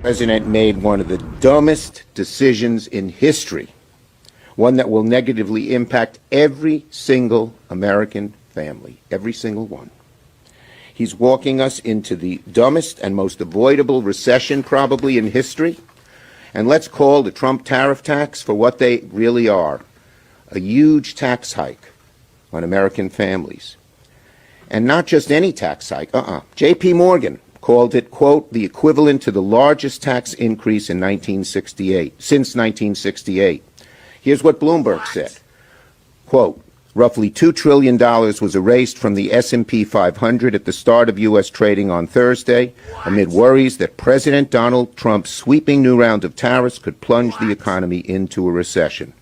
President made one of the dumbest decisions in history, one that will negatively impact every single American family, every single one. He's walking us into the dumbest and most avoidable recession probably in history. And let's call the Trump tariff tax for what they really are, a huge tax hike on American families. And not just any tax hike, J.P. Morgan called it, quote, the equivalent to the largest tax increase in since 1968. Here's what Bloomberg said, quote, roughly $2 trillion was erased from the S&P 500 at the start of U.S. trading on Thursday, amid worries that President Donald Trump's sweeping new round of tariffs could plunge the economy into a recession.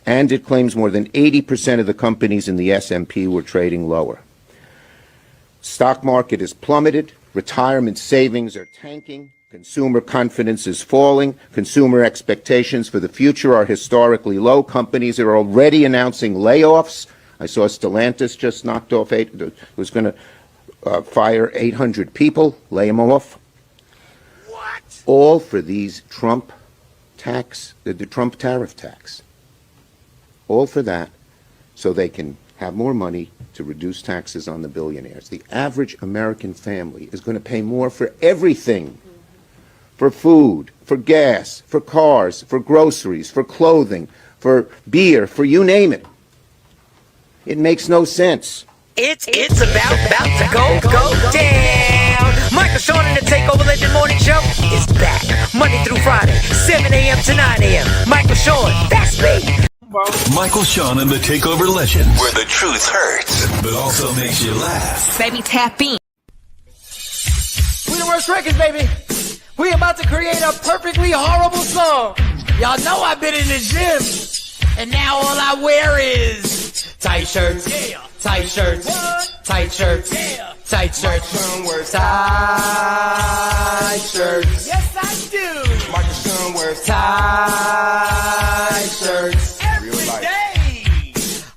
And it claims more than 80% of the companies in the S&P were trading lower. Stock market has plummeted, retirement savings are tanking, consumer confidence is falling, consumer expectations for the future are historically low. Companies are already announcing layoffs. I saw Stellantis just knocked off was going to fire 800 people, lay them off. What? All for these Trump the Trump tariff tax. All for that, so they can have more money to reduce taxes on the billionaires. The average American family is going to pay more for everything. For food, for gas, for cars, for groceries, for clothing, for beer, for you name it. It makes no sense. It's about to go down. Michael Sean and the Takeover Legend Morning Show is back. Monday through Friday, 7 a.m. to 9 a.m. Michael Sean, that's me. Michael Sean and the Takeover Legend, where the truth hurts, but also makes you laugh. Baby, tap in. We the worst records, baby. We about to create a perfectly horrible song. Y'all know I've been in the gym, and now all I wear is tight shirts, tight shirts, tight shirts, tight shirts, tight shirts. Yes, I do. Michael Sean wears tight shirts every day.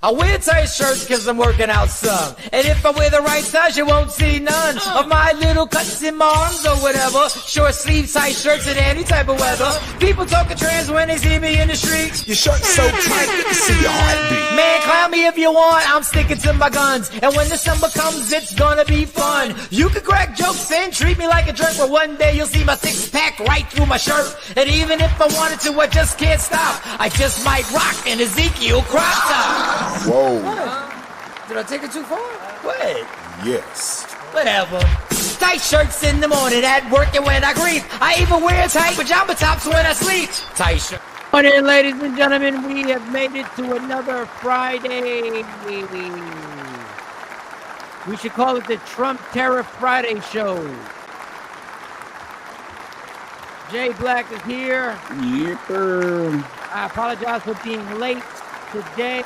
I wear tight shirts because I'm working out some. And if I wear the right size, you won't see none of my little cuts in my arms or whatever. Short sleeve tight shirts in any type of weather. People talking trans when they see me in the street. Your shirt's so tight, they can see your heartbeat. Man, clown me if you want, I'm sticking to my guns. And when the summer comes, it's gonna be fun. You can crack jokes and treat me like a jerk, but one day you'll see my six-pack right through my shirt. And even if I wanted to, I just can't stop. I just might rock an Ezekiel crop top. Whoa. Did I take it too far? What? Yes. Whatever. Tight shirts in the morning, at work and when I greet. I even wear tight pajama tops when I sleep. Tight shirt. Morning, ladies and gentlemen. We have made it to another Friday. We should call it the Trump Tariff Friday Show. Jay Black is here. Yepper. I apologize for being late today.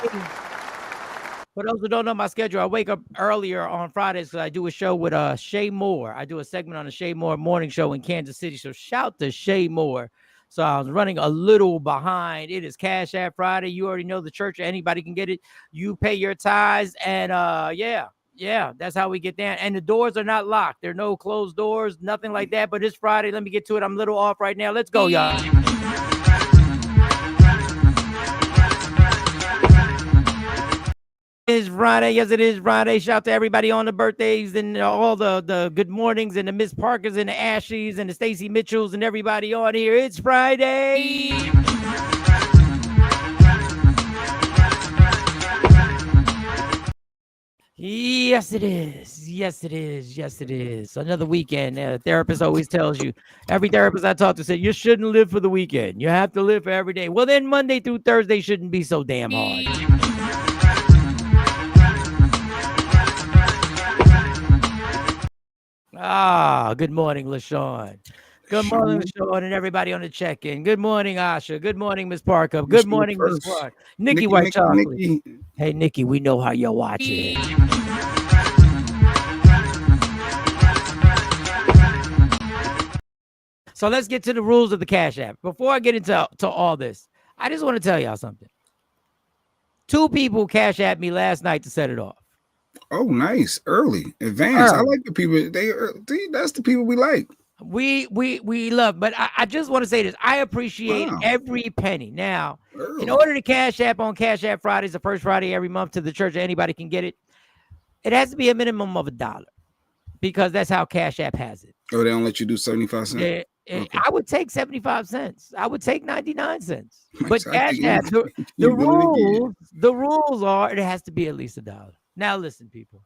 For those who don't know my schedule, I wake up earlier on Fridays because I do a show with Shay Moore. I do a segment on the Shay Moore morning show in Kansas City. So shout to Shay Moore. So I was running a little behind. It is Cash App Friday. You already know the church. Anybody can get it. You pay your tithes. And yeah, that's how we get down. And the doors are not locked. There are no closed doors, nothing like that. But it's Friday. Let me get to it. I'm a little off right now. Let's go, y'all. It is Friday. Yes, it is Friday. Shout out to everybody on the birthdays and all the good mornings and the Miss Parkers and the Ashleys and the Stacey Mitchells and everybody on here. It's Friday. Yes, it is. Yes, it is. Yes, it is. Another weekend. Therapist always tells you, every therapist I talk to said, you shouldn't live for the weekend. You have to live for every day. Well, then Monday through Thursday shouldn't be so damn hard. Good morning, LaShawn. Good morning, LaShawn, and everybody on the check-in. Good morning, Asha. Good morning, Miss Parker. Good morning, Miss Clark. Nikki White Chocolate. Nikki. Hey, Nikki, we know how you're watching. So let's get to the rules of the Cash App. Before I get into all this, I just want to tell y'all something. 2 people Cash Apped me last night to set it off. Oh, nice. Early. Advanced. I like the people. That's the people we like. We love, but I just want to say this. I appreciate Wow. every penny. Now, Early. in order to Cash App on Cash App Fridays, the first Friday every month to the church, anybody can get it. It has to be a minimum of $1 because that's how Cash App has it. Oh, they don't let you do 75 cents. Okay. I would take 75 cents. I would take 99 cents. But I Cash think App, the you're doing the rules are it has to be at least $1. Now, listen, people.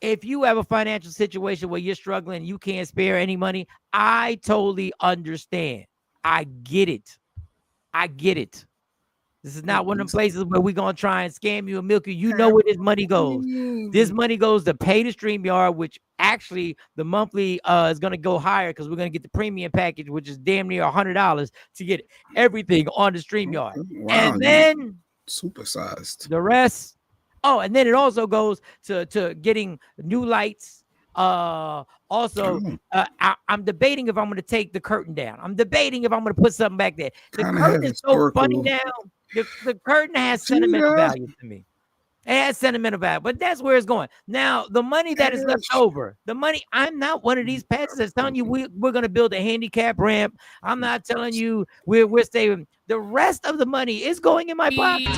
If you have a financial situation where you're struggling, you can't spare any money, I totally understand. I get it. I get it. This is not one of them places where we're going to try and scam you and milk you. You know where this money goes. This money goes to pay the StreamYard, which actually the monthly is going to go higher because we're going to get the premium package, which is damn near $100 to get everything on the StreamYard. Wow, and then supersized. The rest. Oh, and then it also goes to getting new lights. Also, I'm debating if I'm going to take the curtain down. I'm debating if I'm going to put something back there. The curtain is so funny now. The curtain has sentimental value to me. It has sentimental value, but that's where it's going. Now, the money that is left over, I'm not one of these pastors that's telling you we're going to build a handicap ramp. I'm not telling you we're saving. The rest of the money is going in my pocket.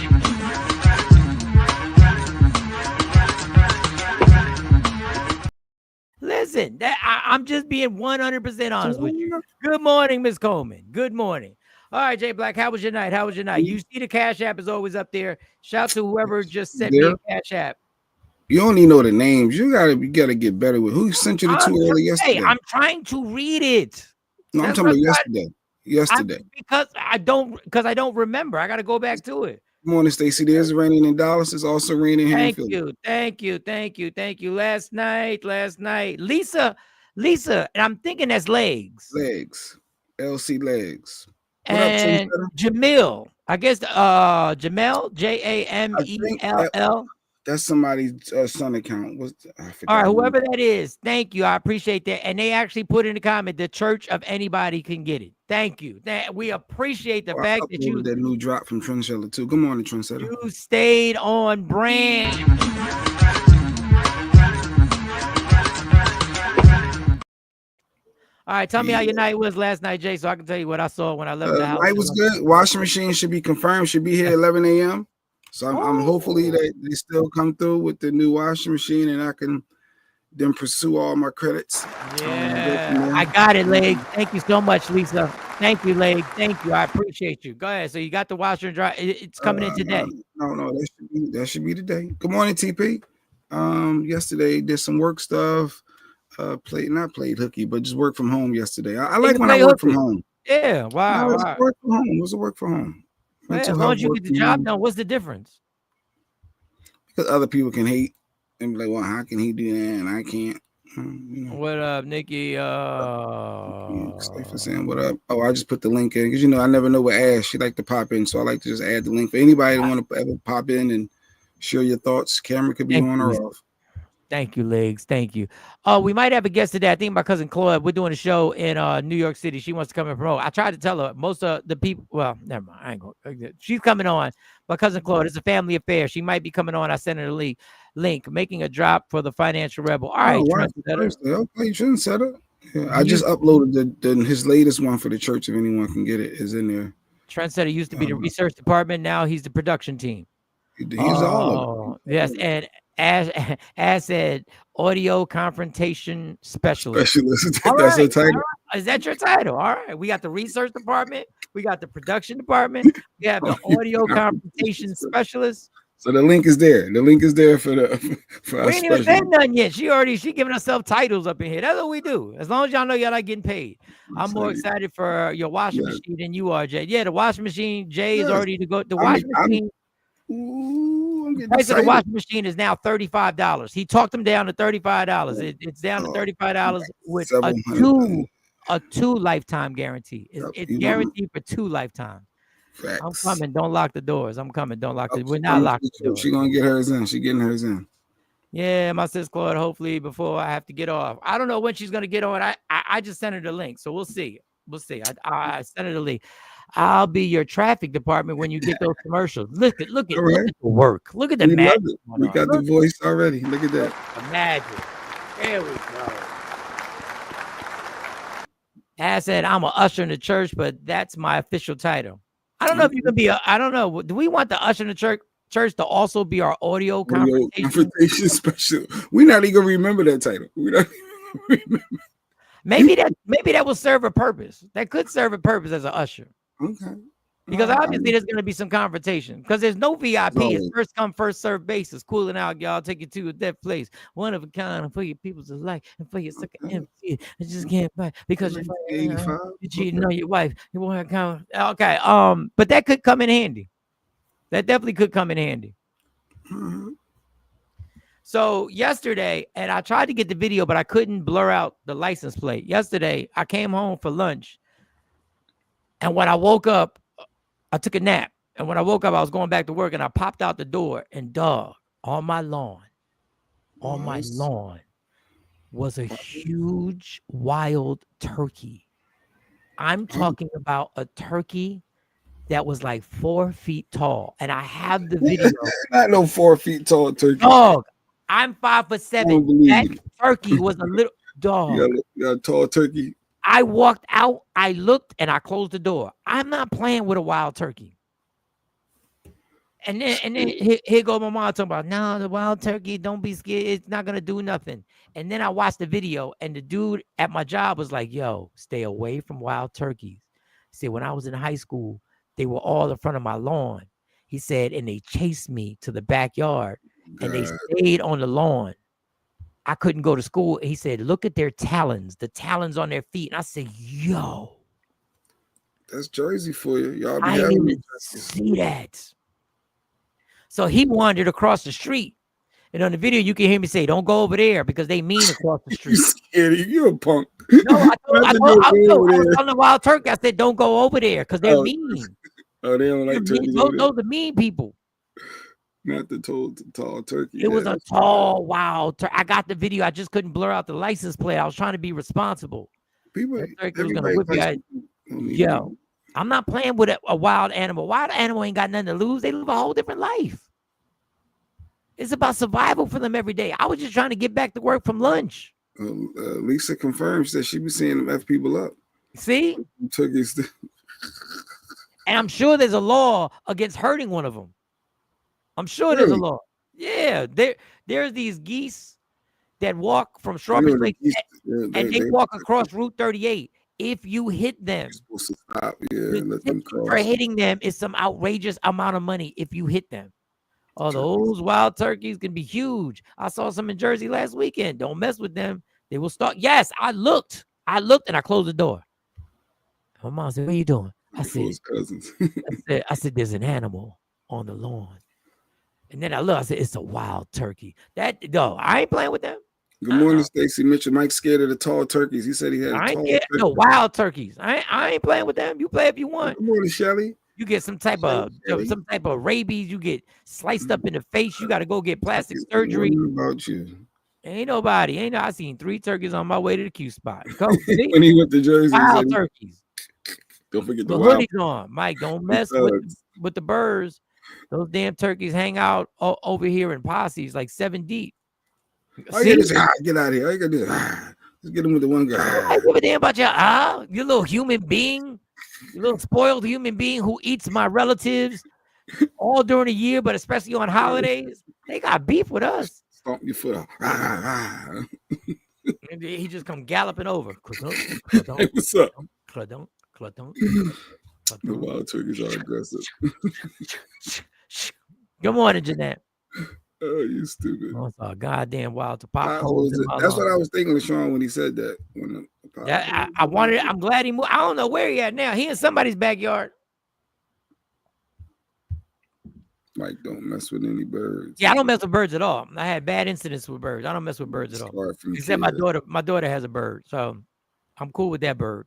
Listen, I'm just being 100% honest with you. Good morning, Miss Coleman. Good morning. All right, Jay Black, how was your night? How was your night? You see the Cash App is always up there. Shout to whoever just sent me a Cash App. You only know the names. You gotta get better with who sent you the two early yesterday. I'm trying to read it. No, I'm talking about yesterday. Yesterday. Because I don't remember. I got to go back to it. Good morning, Stacy. There's raining in Dallas. It's also raining here in Philly. Thank you. Last night, Lisa, and I'm thinking that's legs. LC legs. What and up, Jamil, I guess Jamel, Jamell. That's somebody's son account. All right, whoever that is, thank you. I appreciate that. And they actually put in the comment, the church of anybody can get it. Thank you. We appreciate the fact that you that new drop from Trendsetter too. Good morning, Trendsetter. You stayed on brand. All right, tell me how your night was last night, Jay, so I can tell you what I saw when I left the house. Night was good. Washing machine should be confirmed. Should be here at 11 a.m. So I'm hopefully that they still come through with the new washing machine and I can then pursue all my credits. Yeah, I got it, Leg. Thank you so much, Lisa. Thank you, Leg. Thank you. I appreciate you. Go ahead. So you got the washer and dry. It's coming in today. No, that should be today. Good morning, TP. Yesterday did some work stuff. Not played hooky, but just work from home yesterday. I like when I work from home. Yeah, wow. It was work from home. It was a work from home. Man, as long as you get the job done, what's the difference? Because other people can hate and be like, well, how can he do that and I can't? What up, Nikki? Thanks for saying what up. Oh, I just put the link in because I never know what Ash she like to pop in, so I like to just add the link for anybody that want to ever pop in and share your thoughts. Camera could be on or off. Thank you, Legs. Thank you. We might have a guest today. I think my cousin Claude. We're doing a show in New York City. She wants to come and promote. I tried to tell her most of the people. Well, never mind. I ain't going. She's coming on. My cousin Claude. It's a family affair. She might be coming on. I sent her the link. Making a drop for the Financial Rebel. All right, Trendsetter. Yeah, I just uploaded his latest one for the church. If anyone can get it, is in there. Trendsetter used to be the research department. Now he's the production team. He's all of it. Yes, and as said, audio confrontation specialist. That's her title. Is that your title? All right. We got the research department. We got the production department. We have the audio confrontation specialist. So the link is there. The link is there for we ain't even said nothing yet. She giving herself titles up in here. That's what we do. As long as y'all know y'all not getting paid. I'm more excited for your washing machine than you are, Jay. Yeah, the washing machine. Jay is already to go. The washing machine. The price of the washing machine is now $35. He talked them down to $35. It's down to $35 with a two lifetime guarantee. It's guaranteed for 2 lifetimes. Facts. I'm coming. Don't lock the doors. I'm coming. Don't lock the doors. We're not locking the doors. She's gonna get hers in. She's getting hers in. Yeah, my sis Claude. Hopefully before I have to get off. I don't know when she's gonna get on. I just sent her the link, so we'll see. I sent her the link. I'll be your traffic department when you get those commercials. Look at the work. Look at the magic. We got the voice already. Look at that. The magic. There we go. As said, I'm an usher in the church, but that's my official title. I don't know if you can be I don't know. Do we want the usher in the church to also be our audio confrontation special? We're not even gonna remember that title. We don't remember. Maybe that will serve a purpose. That could serve a purpose as an usher. Okay. Because obviously there's going to be some confrontation because there's no VIP. It's first come, first serve basis. Cooling out, y'all. Take you to that place. One of a kind for your people's alike and for your sucker empty. I just can't buy because you're cheating on your wife. You want to come. Okay. But that could come in handy. That definitely could come in handy. Mm-hmm. So yesterday, and I tried to get the video, but I couldn't blur out the license plate. Yesterday, I came home for lunch. And when I woke up, I took a nap, and when I woke up, I was going back to work, and I popped out the door, and dog, on my lawn was a huge wild turkey. I'm talking about a turkey that was like 4 feet tall, and I have the video. Not no 4 feet tall turkey. Dog, I'm 5'7". That turkey was a little dog. You got a tall turkey. I walked out, I looked, and I closed the door. I'm not playing with a wild turkey. And then here go my mom talking about, no, the wild turkey, don't be scared. It's not going to do nothing. And then I watched the video, and the dude at my job was like, yo, stay away from wild turkeys. He said, when I was in high school, they were all in front of my lawn. He said, and they chased me to the backyard, and they stayed on the lawn. I couldn't go to school. He said, look at their talons, the talons on their feet. And I said, yo. That's Jersey for you. Y'all be I didn't even see that. So he wandered across the street. And on the video, you can hear me say, don't go over there because they mean across the street. You're a punk. No, I was telling the wild turkey. I said, don't go over there because they're mean. Oh, they don't like turkeys. Those are mean people. Not the tall turkey. It was a tall, wild turkey. I got the video. I just couldn't blur out the license plate. I was trying to be responsible. People, yo, I'm not playing with a wild animal. Wild animal ain't got nothing to lose. They live a whole different life. It's about survival for them every day. I was just trying to get back to work from lunch. Lisa confirms that she be seeing them F people up. See? Turkeys. And I'm sure there's a law against hurting one of them. I'm sure there's a law. Yeah, there's these geese that walk from Strawberry Lake, and they walk across Route 38. If you hit them, you're supposed to stop. Yeah, let them cross. For hitting them is some outrageous amount of money if you hit them. Oh, those wild turkeys can be huge. I saw some in Jersey last weekend. Don't mess with them. They will start. Yes, I looked and I closed the door. My mom said, what are you doing? I said, there's an animal on the lawn. And then I looked, I said, it's a wild turkey. I ain't playing with them. Good morning, Stacy Mitchell. Mike's scared of the tall turkeys. He said he had no wild turkeys. I ain't playing with them. You play if you want. Good morning, Shelly. You get some type of rabies. You get sliced up in the face. You got to go get plastic surgery. About you. Ain't nobody. I seen 3 turkeys on my way to the Q spot. When he went to Jersey, wild turkeys. Don't forget the hoodies on. Mike, don't mess with the birds. Those damn turkeys hang out over here in posses like 7 deep. Get out of here. All you gotta do is just get him with the one guy. I give a damn about you little human being, you little spoiled human being who eats my relatives all during the year, but especially on holidays. They got beef with us. Stomp your foot off. And he just come galloping over. Hey, what's up? The wild turkeys are aggressive. Good morning, Jeanette. Oh, you stupid. Oh, it's a goddamn wild to pop. That's what I was thinking of Sean when he said that. I'm glad he moved. I don't know where he at now. He in somebody's backyard. Mike, don't mess with any birds. Yeah, I don't mess with birds at all. I had bad incidents with birds. I don't mess with birds at all. Except my daughter. My daughter has a bird, so I'm cool with that bird.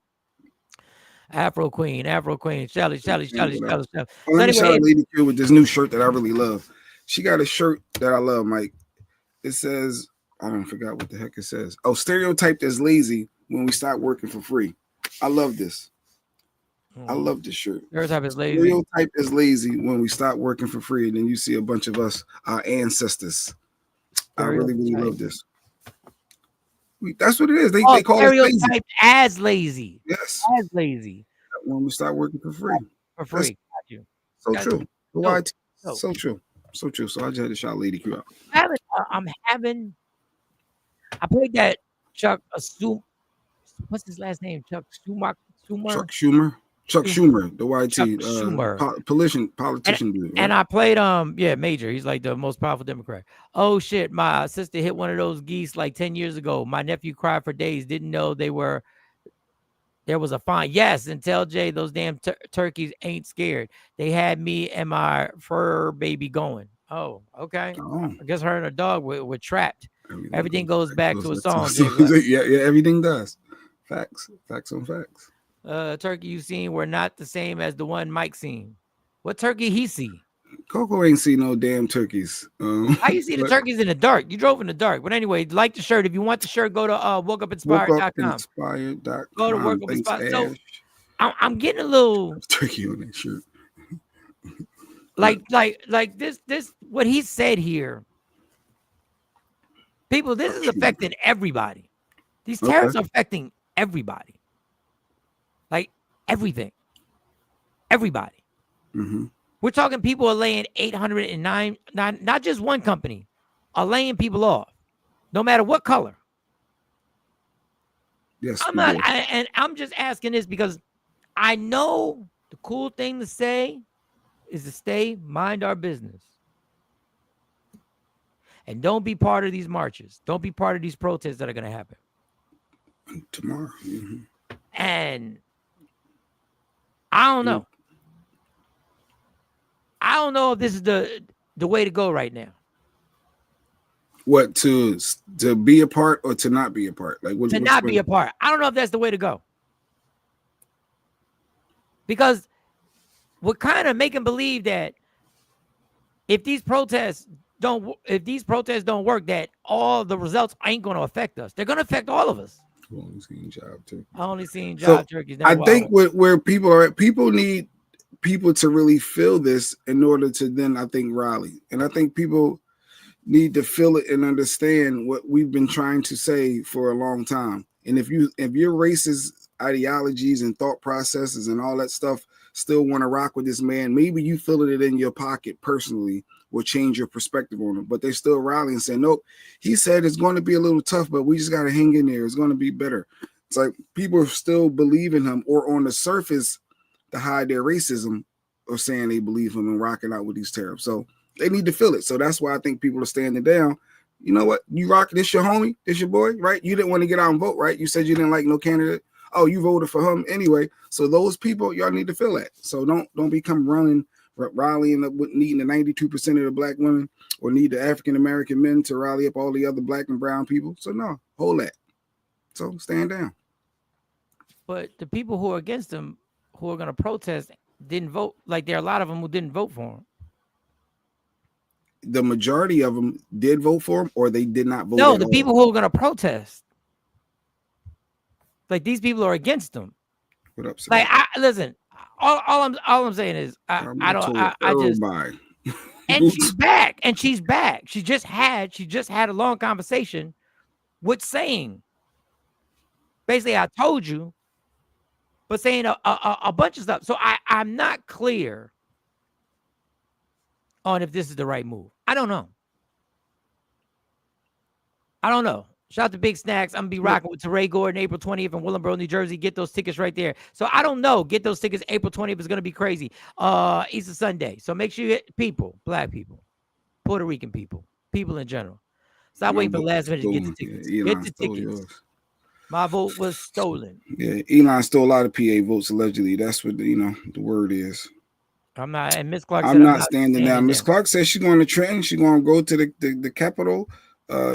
Afro Queen, Shelly. So anyway, Lady Q with this new shirt that I really love. She got a shirt that I love, Mike. It says, I don't forget what the heck it says. Oh, stereotyped as lazy when we start working for free. I love this. I love this shirt. Stereotype is lazy. Stereotype is lazy when we stop working for free, and then you see a bunch of us, our ancestors. I really love this. That's what it is. They call us lazy. Stereotyped as lazy. Yes. As lazy. When we start working for free. For free. Got you. So Got true. you. So true. So true. So I just had to shout Lady Q out. I played that Chuck what's his last name? Chuck Schumer. Chuck Schumer, the YT Schumer. Politician dude. Right? And I played Major. He's like the most powerful Democrat. Oh shit, my sister hit one of those geese like 10 years ago. My nephew cried for days, didn't know there was a fine. Yes, and tell Jay those damn turkeys ain't scared. They had me and my fur baby going. Oh, okay. I guess her and her dog were trapped. Everything goes back to a song. Yeah, everything does. Facts on facts. Turkey you seen were not the same as the one Mike seen. What turkey he see? Coco ain't see no damn turkeys. How you see the turkeys in the dark? You drove in the dark. But anyway, like the shirt. If you want the shirt, go to WokeUpInspired.com. Go to WokeUpInspired. So I'm getting a little turkey on that shirt. like this what he said here. People, this is affecting everybody. These tariffs are affecting everybody. Like everything. Everybody. Mm-hmm. We're talking people are laying 809, not just one company, are laying people off, no matter what color. Yes. I'm just asking this because I know the cool thing to say is to mind our business. And don't be part of these marches. Don't be part of these protests that are going to happen tomorrow. Mm-hmm. And I don't know. I don't know if this is the way to go right now. What, to be a part or to not be a part? Like to not be a part. I don't know if that's the way to go. Because we're kind of making believe that if these protests don't work, that all the results ain't going to affect us. They're going to affect all of us. I've only seen job turkeys. I only seen job turkeys. I think where people are, people need people to really feel this in order to then, I think, rally. And I think people need to feel it and understand what we've been trying to say for a long time. And if your racist ideologies and thought processes and all that stuff still want to rock with this man, maybe you feeling it in your pocket personally will change your perspective on him. But they're still rallying and saying, nope, he said it's going to be a little tough, but we just got to hang in there. It's going to be better. It's like people still believe in him, or on the surface to hide their racism, or saying they believe him and rocking out with these tariffs. So they need to feel it. So that's why I think people are standing down. You know what? You rock, this your homie, this your boy, right? You didn't want to get out and vote, right? You said you didn't like no candidate. Oh, you voted for him anyway. So those people, y'all need to feel that. So don't become rallying up with needing the 92% of the black women, or need the African-American men to rally up all the other black and brown people. So no, hold that. So stand down. But the people who are against him, who are going to protest, didn't vote. Like, there are a lot of them who didn't vote for him. The majority of them did vote for him, or they did not vote. No, the people who are going to protest. Like, these people are against him. What up, like, listen. All I'm saying is, I just. And she's back. And she's back. She just had a long conversation with saying, basically, I told you, but saying a bunch of stuff. So I'm not clear on if this is the right move. I don't know. Shout out to Big Snacks. I'm going to be rocking with Teray Gordon April 20th in Willingboro, New Jersey. Get those tickets right there. So I don't know. Get those tickets April 20th. It's going to be crazy. Easter Sunday. So make sure you get people, black people, Puerto Rican people in general. Stop waiting for the last minute to get the tickets. Get the tickets. Yours. My vote was stolen. Yeah, Elon stole a lot of PA votes, allegedly. That's what, the word is. I'm not, and Miss Clark said I'm not standing down. Miss Clark says she's going to Trenton. She's going to go to the Capitol.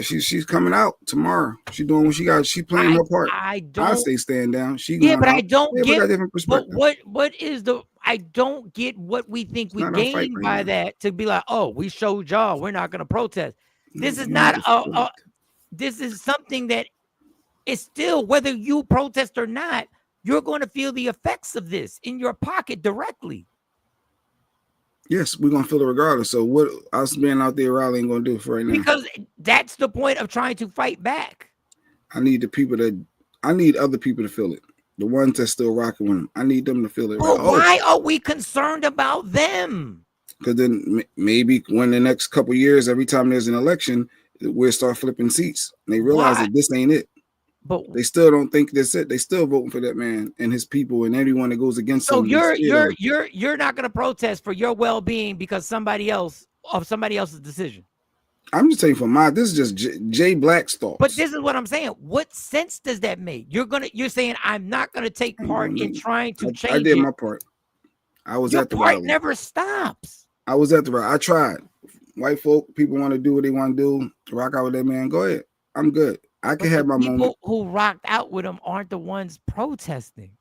She's coming out tomorrow. She's doing what she got. She playing her part. I stay stand down. But I don't get different perspective. What is I don't get what we think we gain by that, to be like, oh, we showed y'all we're not going to protest. This is not this is something that is still, whether you protest or not, you're going to feel the effects of this in your pocket directly. Yes, we're going to feel it regardless. So what us being out there rallying going to do for right now? Because that's the point of trying to fight back. I need other people to feel it. The ones that still rocking with him. I need them to feel it. Well, why are we concerned about them? Because then maybe when the next couple years, every time there's an election, we'll start flipping seats. And they realize that this ain't it. But they still don't think that's it. They still voting for that man and his people and anyone that goes against him. So you're not going to protest for your well-being because somebody else's decision. I'm just saying this is just Jay Black's thoughts. But this is what I'm saying. What sense does that make? You're saying I'm not going to take part in trying to change. I did my part. I was at the rally. Your part never stops. I was at the rally. I tried. White folk, people want to do what they want to do. Rock out with that man. Go ahead. I'm good. I can have my moment. People who rocked out with him aren't the ones protesting.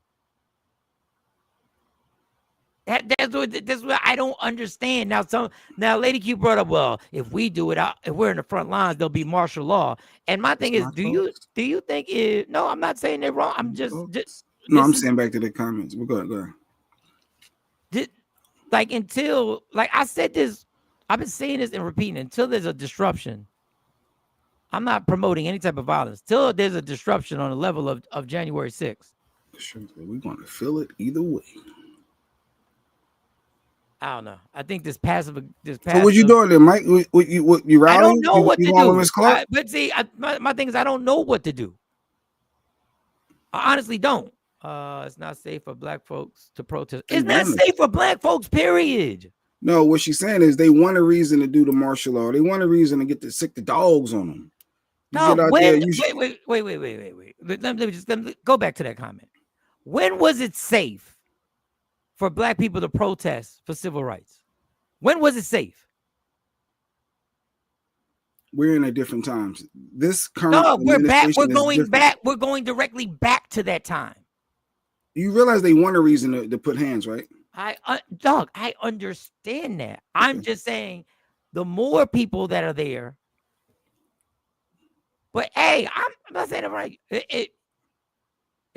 That's what I don't understand. Now Lady Q brought up, well, if we do it out, if we're in the front lines, there'll be martial law. And my thing is, do you think it? No, I'm not saying they're wrong. I'm just no, I'm saying back to the comments. We're going. Until I said this, I've been saying this and repeating until there's a disruption. I'm not promoting any type of violence till there's a disruption on the level of January 6th. We're going to feel it either way. I don't know. I think this passive. So what you doing there, Mike? What you rallying? I don't know what to do. But see, my thing is I don't know what to do. I honestly don't. It's not safe for black folks to protest. It's not safe for black folks, period. No, what she's saying is they want a reason to do the martial law. They want a reason to get to sick the dogs on them. No, wait. Let me go back to that comment. When was it safe for black people to protest for civil rights? When was it safe? We're in a different times. This current we're back. We're going back. We're going directly back to that time. You realize they want a reason to put hands, right? I understand that. Okay. I'm just saying the more people that are there. But hey, I'm not saying it right. If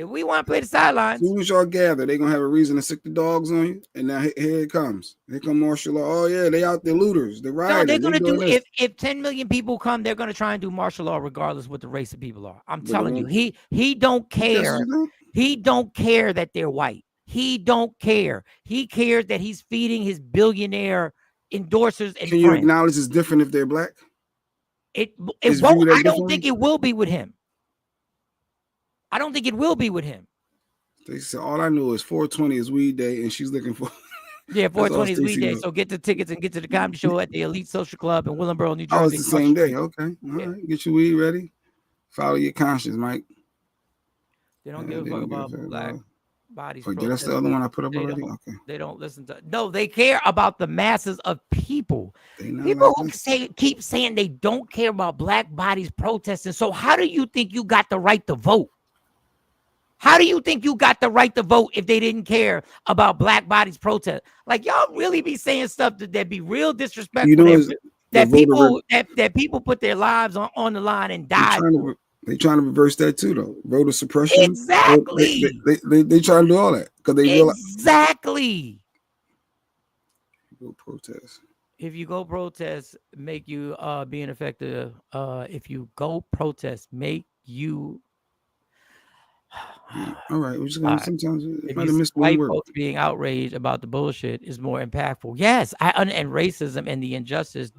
we want to play the sidelines, as soon as y'all gather, they're gonna have a reason to sick the dogs on you. And now here it comes. Here come martial law. Oh yeah, they out there looters, the rioters. No, they're gonna do if 10 million people come, they're gonna try and do martial law regardless what the race of people are. I'm telling you, he don't care. He don't care that they're white. He don't care. He cares that he's feeding his billionaire endorsers and Can friends. You acknowledge it's different if they're black? It won't. I don't think it will be with him. I don't think it will be with him. They said all I know is 420 is weed day, and she's looking for. Yeah, 420 is weed day. So get the tickets and get to the comedy show at the Elite Social Club in Willingboro, New Jersey. Oh, it's the same day. Okay, all right. Get your weed ready. Follow your conscience, Mike. They don't give a fuck about black bodies. Oh, that's the other one I put up already. Okay. They don't listen to. No, they care about the masses of people. People who keep saying they don't care about black bodies protesting. So how do you think you got the right to vote? How do you think you got the right to vote if they didn't care about black bodies protest? Like y'all really be saying stuff that be real disrespectful. You know, that people put their lives on the line and die. They trying to reverse that too, though. Voter suppression. Exactly. They trying to do all that because they realize exactly. Go protest. If you go protest, make you be ineffective. If you go protest, make you. All right, we're just gonna sometimes white folks being outraged about the bullshit is more impactful. Yes, and racism and the injustice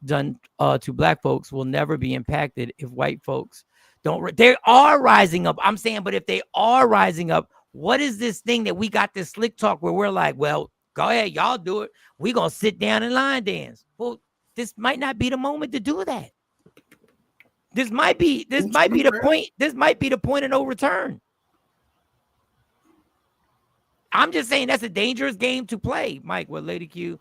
done to black folks will never be impacted if white folks don't. They are rising up. I'm saying, but if they are rising up, what is this thing that we got this slick talk where we're like, well, go ahead, y'all do it. We're gonna sit down and line dance. Well, this might not be the moment to do that. This might be the point. This might be the point of no return. I'm just saying that's a dangerous game to play, Mike. What Lady Q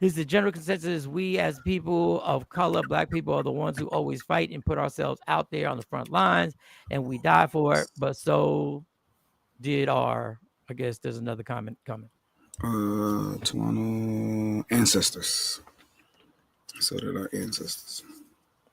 is the general consensus. We as people of color, black people, are the ones who always fight and put ourselves out there on the front lines, and we die for it. But so did our. I guess there's another comment coming. To our ancestors. So did our ancestors.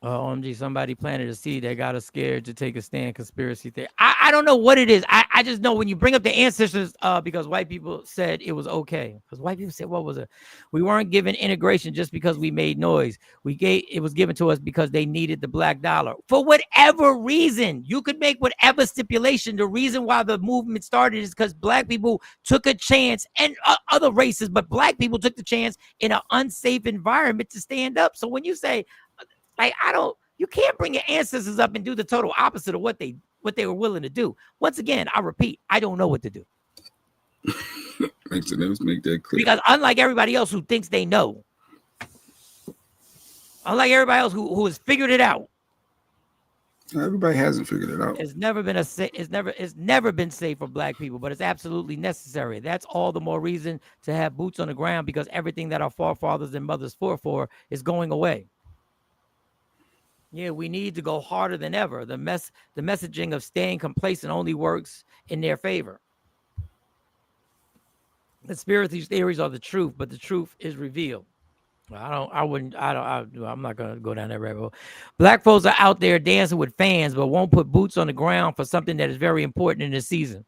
OMG, somebody planted a seed that got us scared to take a stand. Conspiracy theory. I don't know what it is. I I just know when you bring up the ancestors, because white people said it was okay. Because white people said, what was it? We weren't given integration just because we made noise. It was given to us because they needed the black dollar. For whatever reason, you could make whatever stipulation. The reason why the movement started is because black people took a chance, and other races, but black people took the chance in an unsafe environment to stand up. So when you say, like, you can't bring your ancestors up and do the total opposite of what they were willing to do. Once again, I repeat, I don't know what to do. Let's make that clear. Because unlike everybody else who thinks they know, unlike everybody else who has figured it out, everybody hasn't figured it out. It's never been safe for black people, but it's absolutely necessary. That's all the more reason to have boots on the ground, because everything that our forefathers and mothers fought for is going away. Yeah, we need to go harder than ever. The messaging of staying complacent only works in their favor. Conspiracy theories are the truth, but the truth is revealed. I'm not gonna go down that rabbit hole. Black folks are out there dancing with fans, but won't put boots on the ground for something that is very important in this season.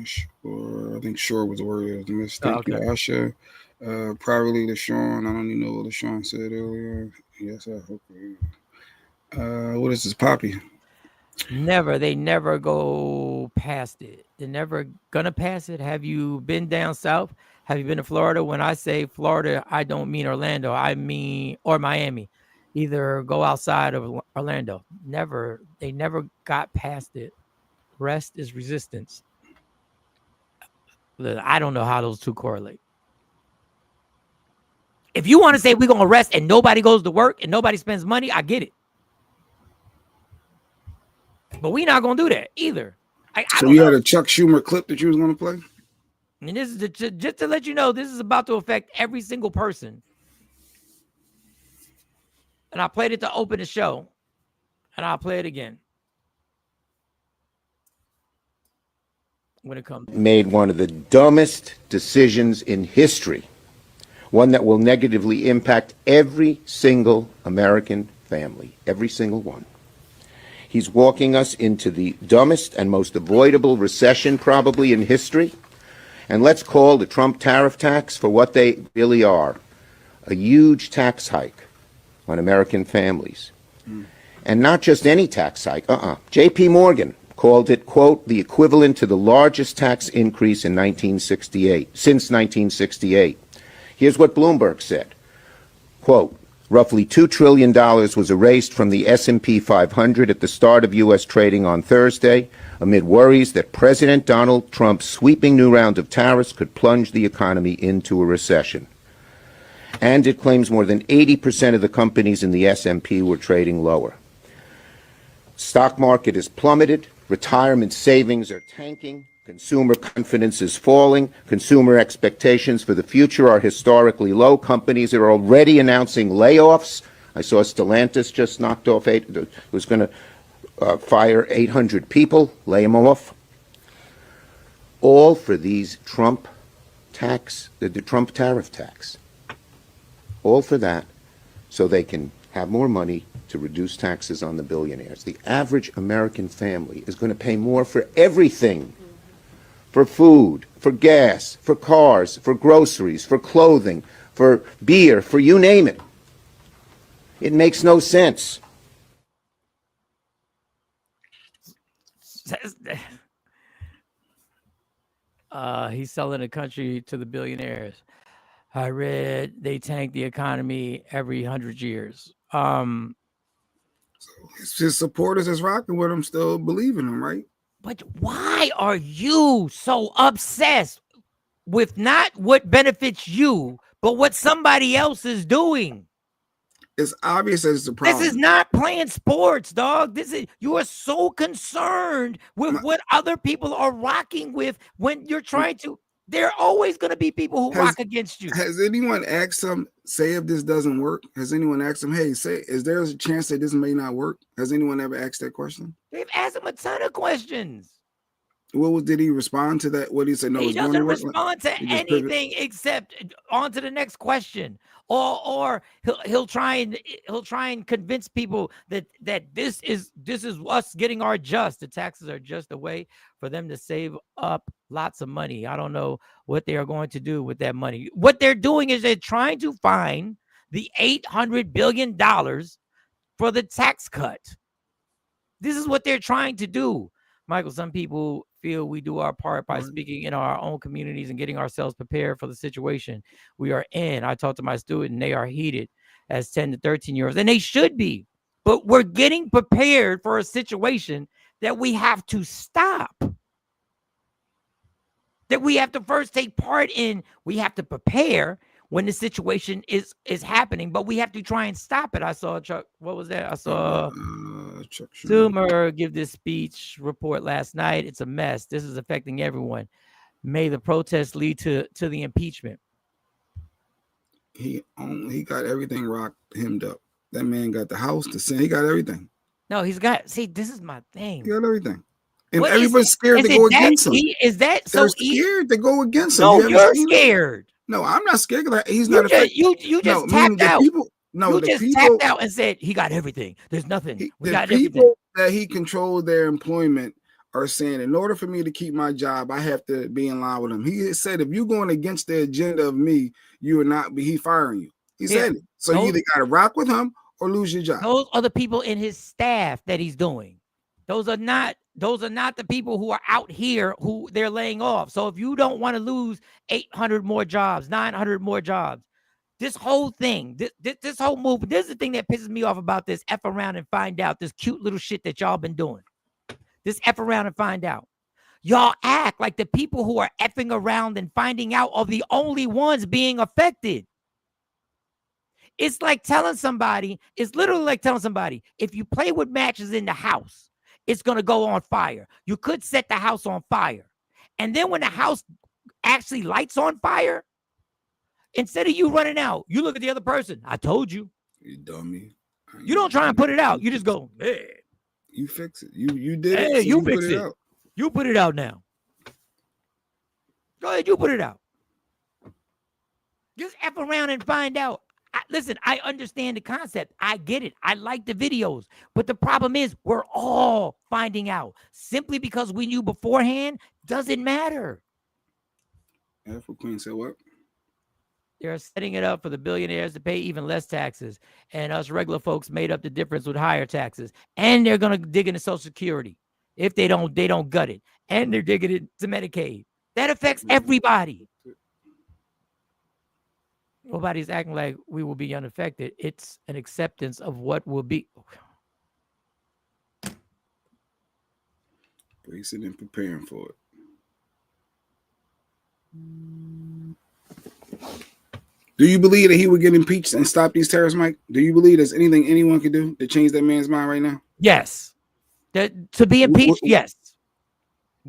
Sure. I think sure was the word. Thank you, Asha. Privately, LaShawn. I don't even know what LaShawn said earlier. Yes, I hope. What is this, Poppy? They never go past it. They're never gonna pass it. Have you been down south? Have you been to Florida? When I say Florida, I don't mean Orlando. I mean, or Miami. Either go outside of Orlando. They never got past it. Rest is resistance. I don't know how those two correlate. If you want to say we're going to rest and nobody goes to work and nobody spends money, I get it. But we're not going to do that either. So you had a Chuck Schumer clip that you was going to play? And this is just to let you know, this is about to affect every single person. And I played it to open the show. And I'll play it again. When it comes. Made one of the dumbest decisions in history. One that will negatively impact every single American family. Every single one. He's walking us into the dumbest and most avoidable recession probably in history. And let's call the Trump tariff tax for what they really are. A huge tax hike on American families. And not just any tax hike. J.P. Morgan called it, quote, the equivalent to the largest tax increase in since 1968. Here's what Bloomberg said. Quote, roughly $2 trillion was erased from the S&P 500 at the start of U.S. trading on Thursday, amid worries that President Donald Trump's sweeping new round of tariffs could plunge the economy into a recession. And it claims more than 80% of the companies in the S&P were trading lower. Stock market is plummeted, retirement savings are tanking, consumer confidence is falling, consumer expectations for the future are historically low, companies are already announcing layoffs. I saw Stellantis just knocked off was going to fire 800 people, lay them off. All for these Trump the Trump tariff tax. All for that, so they can have more money to reduce taxes on the billionaires. The average American family is going to pay more for everything. For food, for gas, for cars, for groceries, for clothing, for beer, for you name it. It makes no sense. He's selling the country to the billionaires. I read they tank the economy every 100 years. His supporters is rocking with him, still believing him, right? But why are you so obsessed with not what benefits you, but what somebody else is doing? It's obvious that it's a problem. This is not playing sports, dog. You are so concerned with what other people are rocking with when you're trying to. There are always going to be people who rock against you. Has anyone asked him, say if this doesn't work? Has anyone asked him, hey, is there a chance that this may not work? Has anyone ever asked that question? They've asked him a ton of questions. Did he respond to that? What did he say? No, He it's going doesn't to work. respond to He just pivot. anything except on to the next question. Or he'll try and convince people that this is us getting our just. The taxes are just a way for them to save up lots of money. I don't know what they are going to do with that money. What they're doing is they're trying to find the $800 billion for the tax cut. This is what they're trying to do. Michael, some people feel we do our part by speaking in our own communities and getting ourselves prepared for the situation we are in. I talked to my student, and they are heated as 10 to 13-year-olds, and they should be. But we're getting prepared for a situation that we have to stop. That we have to first take part in. We have to prepare when the situation is happening, but we have to try and stop it. I saw Chuck. What was that? I saw Chuck Schumer give this speech report last night. It's a mess. This is affecting everyone. May the protests lead to the impeachment. He got everything rocked hemmed up. That man got the House, the Senate. He got everything. No, he's got. See, this is my thing. He got everything. And What everybody's scared to go against him. Is that They're so? scared to go against him. No, you're scared. No, I'm not scared. He's not. You just tapped out. No, you just tapped out and said he got everything. There's nothing. We got everything. People that he controlled their employment are saying, in order for me to keep my job, I have to be in line with him. He said, if you're going against the agenda of me, you will not be. He firing you. He said it. So you either got to rock with him or lose your job. Those are the people in his staff that he's doing. Those are not the people who are out here who they're laying off. So if you don't want to lose 800 more jobs, 900 more jobs, this whole thing, this whole move, this is the thing that pisses me off about this F around and find out, this cute little shit that y'all been doing. This F around and find out. Y'all act like the people who are effing around and finding out are the only ones being affected. It's like telling somebody, it's literally like telling somebody, if you play with matches in the house, it's going to go on fire. You could set the house on fire. And then when the house actually lights on fire, instead of you running out, you look at the other person. I told you. You dummy. You don't try and put it out. You just go, hey. You fix it. You did it. Hey, so you fix put it. Out. You put it out now. Go ahead, you put it out. Just F around and find out. Listen, I understand the concept. I get it. I like the videos. But the problem is we're all finding out. Simply because we knew beforehand doesn't matter. Afro Queen said what? They're setting it up for the billionaires to pay even less taxes. And us regular folks made up the difference with higher taxes. And they're going to dig into Social Security. If they don't gut it. And they're digging it to Medicaid. That affects everybody. Nobody's acting like we will be unaffected. It's an acceptance of what will be. Bracing and preparing for it. Do you believe that he would get impeached and stop these terrorists, Mike? Do you believe there's anything anyone could do to change that man's mind right now? Yes. To be impeached, yes.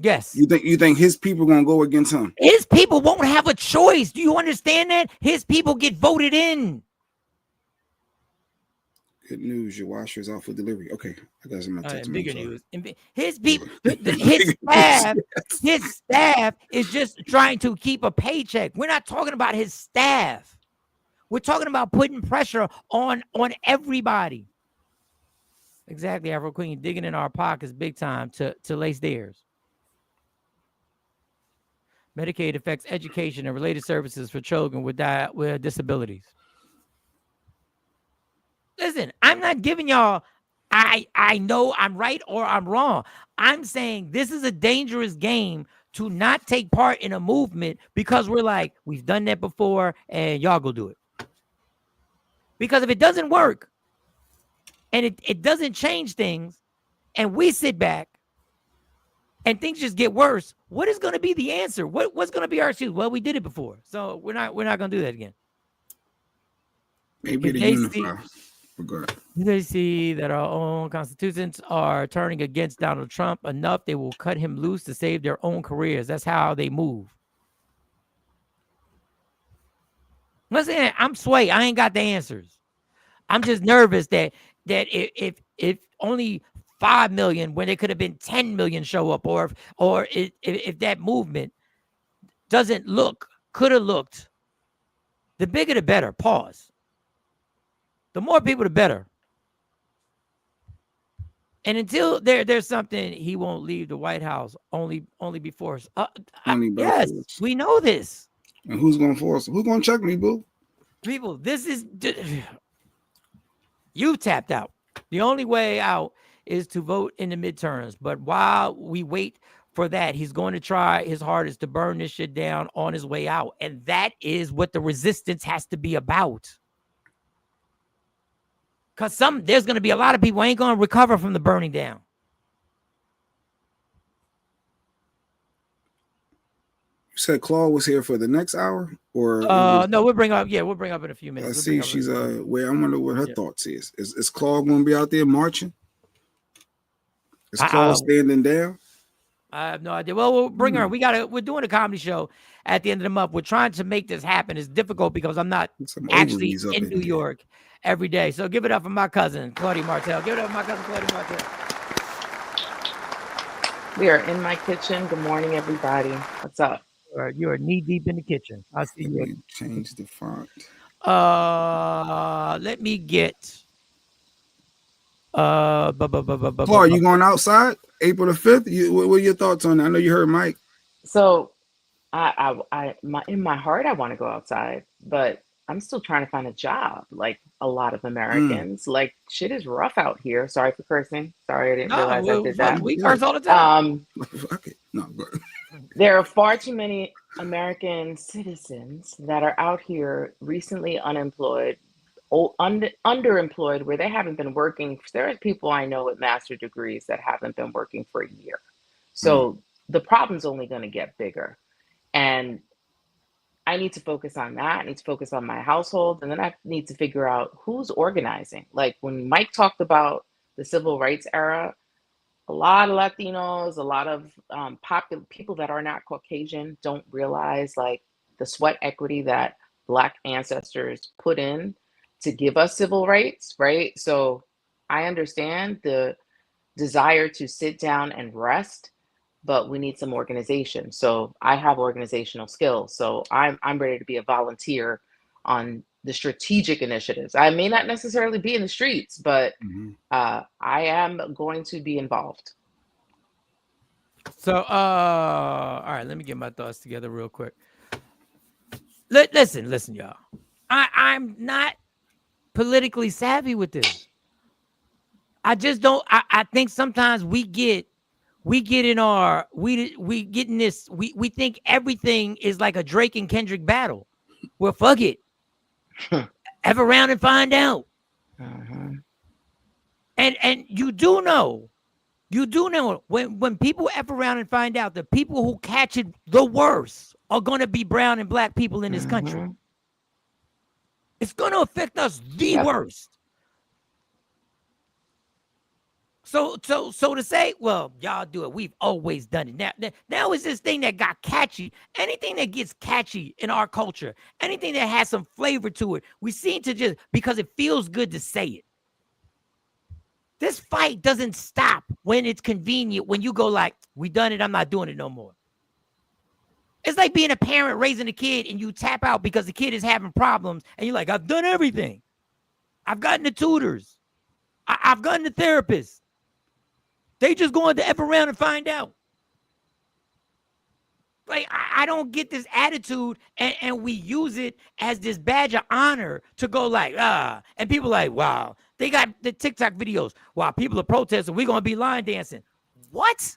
Yes. You think his people gonna go against him? His people won't have a choice. Do you understand that? His people get voted in. Good news, your washer is out for delivery. Okay, I got some bigger news. His people, his staff is just trying to keep a paycheck. We're not talking about his staff. We're talking about putting pressure on everybody. Exactly, Afro Queen, digging in our pockets big time to lace theirs. Medicaid affects education and related services for children with disabilities. Listen, I'm not giving y'all, I know I'm right or I'm wrong. I'm saying this is a dangerous game to not take part in a movement because we're like, we've done that before and y'all go do it. Because if it doesn't work and it doesn't change things and we sit back and things just get worse, what is going to be the answer? What's going to be our excuse? Well, we did it before, so we're not going to do that again. Maybe the unify. They see that our own constitutions are turning against Donald Trump enough, they will cut him loose to save their own careers. That's how they move. Listen, I'm sway. I ain't got the answers. I'm just nervous that if only 5 million when it could have been 10 million show up, or if that movement doesn't could have looked, the bigger the better. Pause. The more people, the better. And until there's something, he won't leave the White House only be forced. Yes, we know this. And who's gonna force? Who's gonna check me, boo? People, you tapped out. The only way out is to vote in the midterms. But while we wait for that, he's going to try his hardest to burn this shit down on his way out. And that is what the resistance has to be about. Because there's going to be a lot of people who ain't going to recover from the burning down. You said Claude was here for the next hour, or no, we'll bring up in a few minutes. I see she's where I wonder what her thoughts is. Is Claude going to be out there marching? Is Claude standing down? I have no idea. Well, we'll bring her. We're doing a comedy show at the end of the month. We're trying to make this happen. It's difficult because I'm not actually in New York every day. So give it up for my cousin, Claudia Martel. Give it up for my cousin, Claudia Martel. We are in my kitchen. Good morning, everybody. What's up? You are knee deep in the kitchen. I see you. Change the font. Let me get. Claude, you going outside April the 5th? What are your thoughts on that? I know you heard Mike. So, in my heart, I want to go outside, but I'm still trying to find a job. Like a lot of Americans, like shit is rough out here. Sorry for cursing. Sorry, I didn't realize I did that. We curse all the time. There are far too many American citizens that are out here recently unemployed, underemployed, where they haven't been working. There are people I know with master's degrees that haven't been working for a year. So the problem's only going to get bigger. And I need to focus on that. I need to focus on my household. And then I need to figure out who's organizing. Like when Mike talked about the civil rights era, a lot of Latinos, a lot of people that are not Caucasian don't realize like the sweat equity that Black ancestors put in to give us civil rights, right? So I understand the desire to sit down and rest, but we need some organization. So I have organizational skills. So I'm ready to be a volunteer on the strategic initiatives. I may not necessarily be in the streets, but I am going to be involved. So, all right, let me get my thoughts together real quick. Listen, y'all. I'm not politically savvy with this. I just don't. I think sometimes we get in our we get in this. We think everything is like a Drake and Kendrick battle. Well, fuck it. F around and find out. And you do know when people F around and find out, the people who catch it the worst are going to be brown and Black people in this country. It's going to affect us the worst. So to say, well, y'all do it. We've always done it. Now is this thing that got catchy. Anything that gets catchy in our culture, anything that has some flavor to it, we seem to just, because it feels good to say it. This fight doesn't stop when it's convenient, when you go like, we done it, I'm not doing it no more. It's like being a parent raising a kid and you tap out because the kid is having problems and you're like, I've done everything. I've gotten the tutors. I've gotten the therapists. They just going to F around and find out. Like, I don't get this attitude, and we use it as this badge of honor to go like, and people like, wow, they got the TikTok videos. Wow, people are protesting. We're going to be line dancing. What?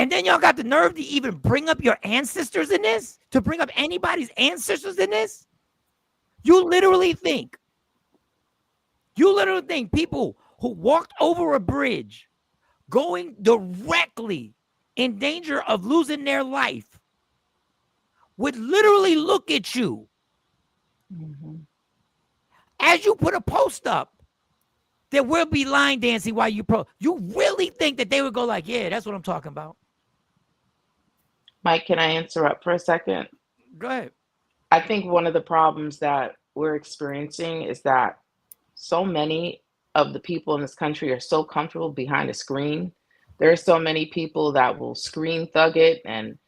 And then y'all got the nerve to even bring up your ancestors in this? To bring up anybody's ancestors in this? You literally think people who walked over a bridge going directly in danger of losing their life would literally look at you as you put a post up that will be line dancing while you you really think that they would go like, yeah, that's what I'm talking about? Mike, can I interrupt for a second? Go ahead. I think one of the problems that we're experiencing is that so many of the people in this country are so comfortable behind a screen. There are so many people that will screen thug it and,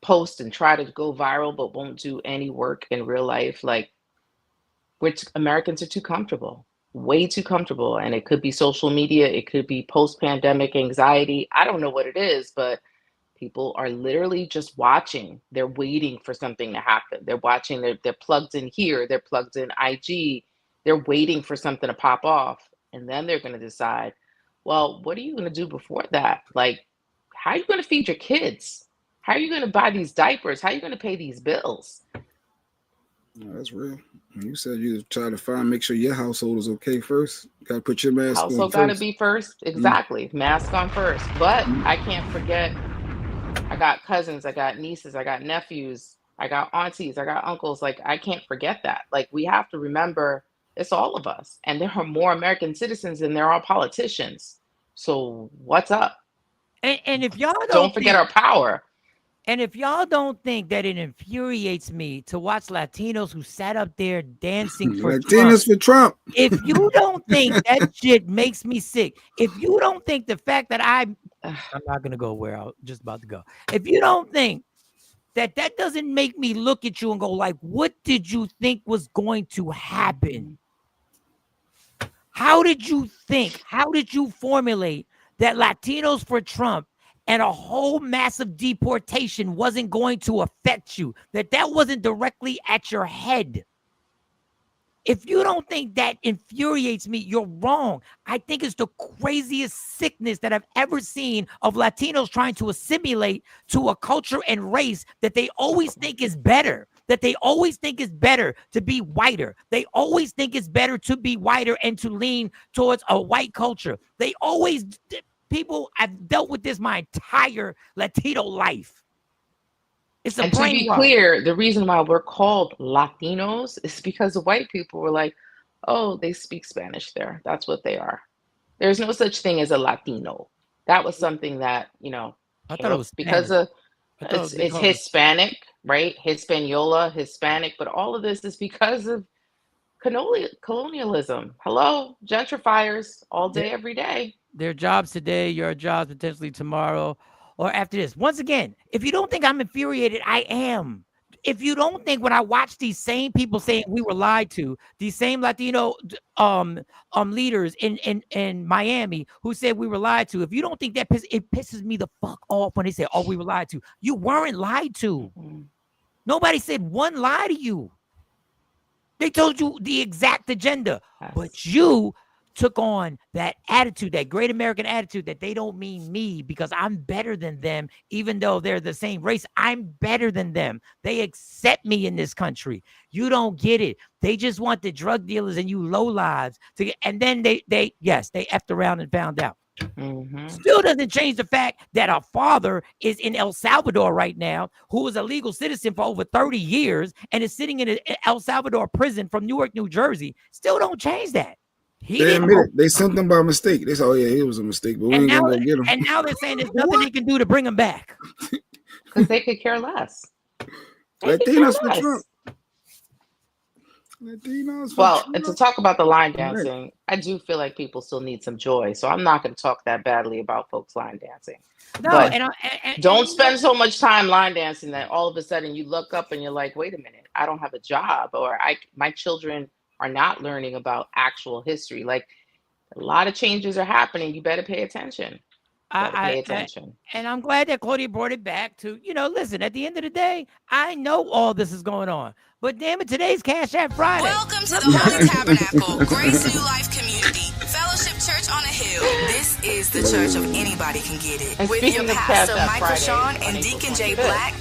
post and try to go viral, but won't do any work in real life. Like, which Americans are too comfortable, way too comfortable. And it could be social media, it could be post-pandemic anxiety. I don't know what it is, but people are literally just watching. They're waiting for something to happen. They're watching, they're plugged in here, they're plugged in IG, they're waiting for something to pop off. And then they're going to decide, well, what are you going to do before that? Like, how are you going to feed your kids? How are you going to buy these diapers? How are you going to pay these bills? No, that's real. You said you try to make sure your household is okay first. Got to put your mask on Household first. got to be first. Exactly. Mask on first. But I can't forget, I got cousins, I got nieces, I got nephews, I got aunties, I got uncles. Like, I can't forget that. Like, we have to remember it's all of us. And there are more American citizens than there are politicians. So what's up? And if y'all don't forget our power. And if y'all don't think that it infuriates me to watch Latinos who sat up there dancing for Latinos for Trump, if you don't think that shit makes me sick, if you don't think the fact that I'm not gonna go where I was just about to go, if you don't think that doesn't make me look at you and go like, what did you think was going to happen? How did you think? How did you formulate that Latinos for Trump and a whole massive deportation wasn't going to affect you, that wasn't directly at your head? If you don't think that infuriates me, you're wrong. I think it's the craziest sickness that I've ever seen of Latinos trying to assimilate to a culture and race that they always think is better, that they always think is better to be whiter. They always think it's better to be whiter and to lean towards a white culture. They always... People, I've dealt with this my entire Latino life. It's a and to be clear, the reason why we're called Latinos is because the white people were like, oh, they speak Spanish there. That's what they are. There's no such thing as a Latino. That was something that, I thought it was because of it's Hispanic, right? Hispaniola, Hispanic, but all of this is because of colonialism. Hello, gentrifiers all day, every day. Their jobs today, your jobs potentially tomorrow or after this. Once again, if you don't think I'm infuriated, I am. If you don't think when I watch these same people saying we were lied to, these same Latino leaders in Miami who said we were lied to, if you don't think that it pisses me the fuck off when they say, oh, we were lied to. You weren't lied to. Mm-hmm. Nobody said one lie to you. They told you the exact agenda, but you took on that attitude, that great American attitude that they don't mean me because I'm better than them, even though they're the same race. I'm better than them. They accept me in this country. You don't get it. They just want the drug dealers and you low lives to get, and then they effed around and found out. Mm-hmm. Still doesn't change the fact that our father is in El Salvador right now, who is a legal citizen for over 30 years and is sitting in an El Salvador prison from Newark, New Jersey. Still don't change that. They admit it. They sent them by mistake. They said, oh, yeah, it was a mistake, but we ain't going to go get him. And now they're saying there's nothing they can do to bring him back. Because they could care less. Latinos for Trump. Latinos for Well, Trump. and to talk about the line dancing, I do feel like people still need some joy. So I'm not going to talk that badly about folks line dancing. No, but and don't spend so much time line dancing that all of a sudden you look up and you're like, wait a minute, I don't have a job, or my children are not learning about actual history. Like, a lot of changes are happening. You better pay attention. Pay attention. And I'm glad that Claudia brought it back to, listen, at the end of the day, I know all this is going on. But damn it, today's Cash App Friday. Welcome to the Holy Tabernacle, Grace New Life Community, Fellowship Church on a Hill. This is the church of anybody can get it. And with your pastor, Michael Sean, and Deacon Jay Black.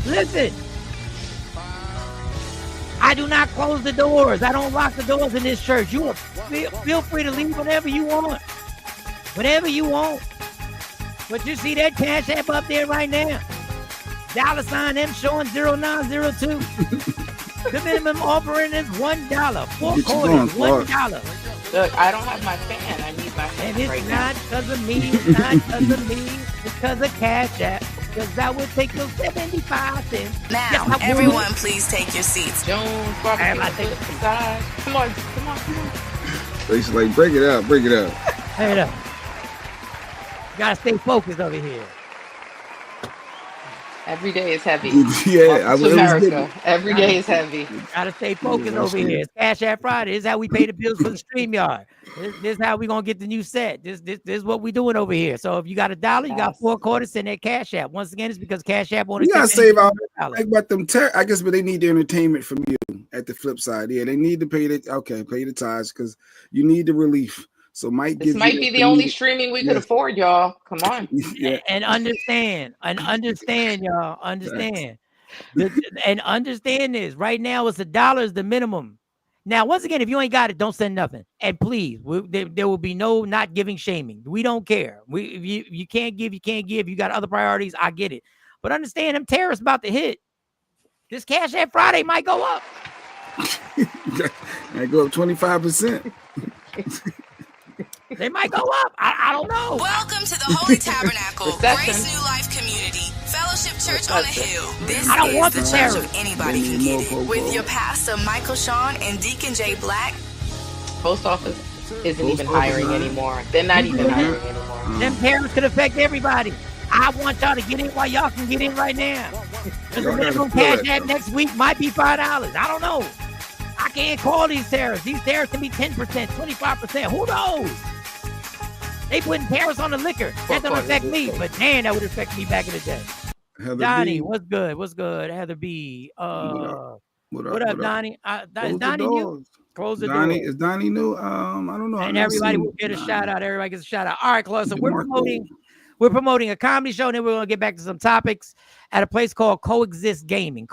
Listen. I do not close the doors. I don't lock the doors in this church. You feel free to leave whenever you want. Whenever you want. But you see that Cash App up there right now. $M showing 0902. The minimum offering is $1. 4 quarters, $1. Look, I don't have my fan. I need my fan. And it's not because of me. It's not because of me. It's because of Cash App. because that would take those 75 cents. Now, Yes, I would. everyone, please take your seats. Jones barbecue side. Come on. It's like, break it up. Hey, look. Gotta stay focused over here. Every day is heavy. Yeah, Welcome to America. Every day is heavy. Gotta stay focused over here. It's Cash App Friday. This is how we pay the bills for the StreamYard. This is how we gonna get the new set. This is what we doing over here. So if you got $1, you got 4 quarters, send that Cash App. Once again, it's because Cash App won't. You gotta save out. Like about them, I guess, but they need the entertainment from you. At the flip side, yeah, they need to pay the tithes because you need the relief. So this might be the only streaming we could afford, y'all. Come on. Yeah. And understand, y'all. Understand. And understand this. Right now, it's $1 is the minimum. Now, once again, if you ain't got it, don't send nothing. And please, there will be no not giving shaming. We don't care. If you can't give, you can't give. You got other priorities. I get it. But understand, them tariffs about to hit. This Cash App Friday might go up. Might go up 25%. They might go up. I don't know. Welcome to the Holy Tabernacle, Grace New Life Community, Fellowship Church on a Hill. This is the church of anybody can get it. With your pastor, Michael Sean, and Deacon J. Black. Post office isn't even hiring anymore. They're not even hiring anymore. Them tariffs could affect everybody. I want y'all to get in while y'all can get in right now. Because the minimum Cash App next week might be $5. I don't know. I can't call these tariffs. These tariffs can be 10%, 25%. Who knows? They putting tariffs on the liquor. That doesn't affect me, but damn, that would affect me back in the day. Heather Donnie, B. what's good? What's good? Heather B. What up, Donnie? Is Close Donnie the new? doors. Close the Donnie, door. is Donnie new? I don't know. And everybody will get a shout out. Everybody gets a shout out. All right, Claude. So we're promoting a comedy show, and then we're gonna get back to some topics at a place called Coexist Gaming.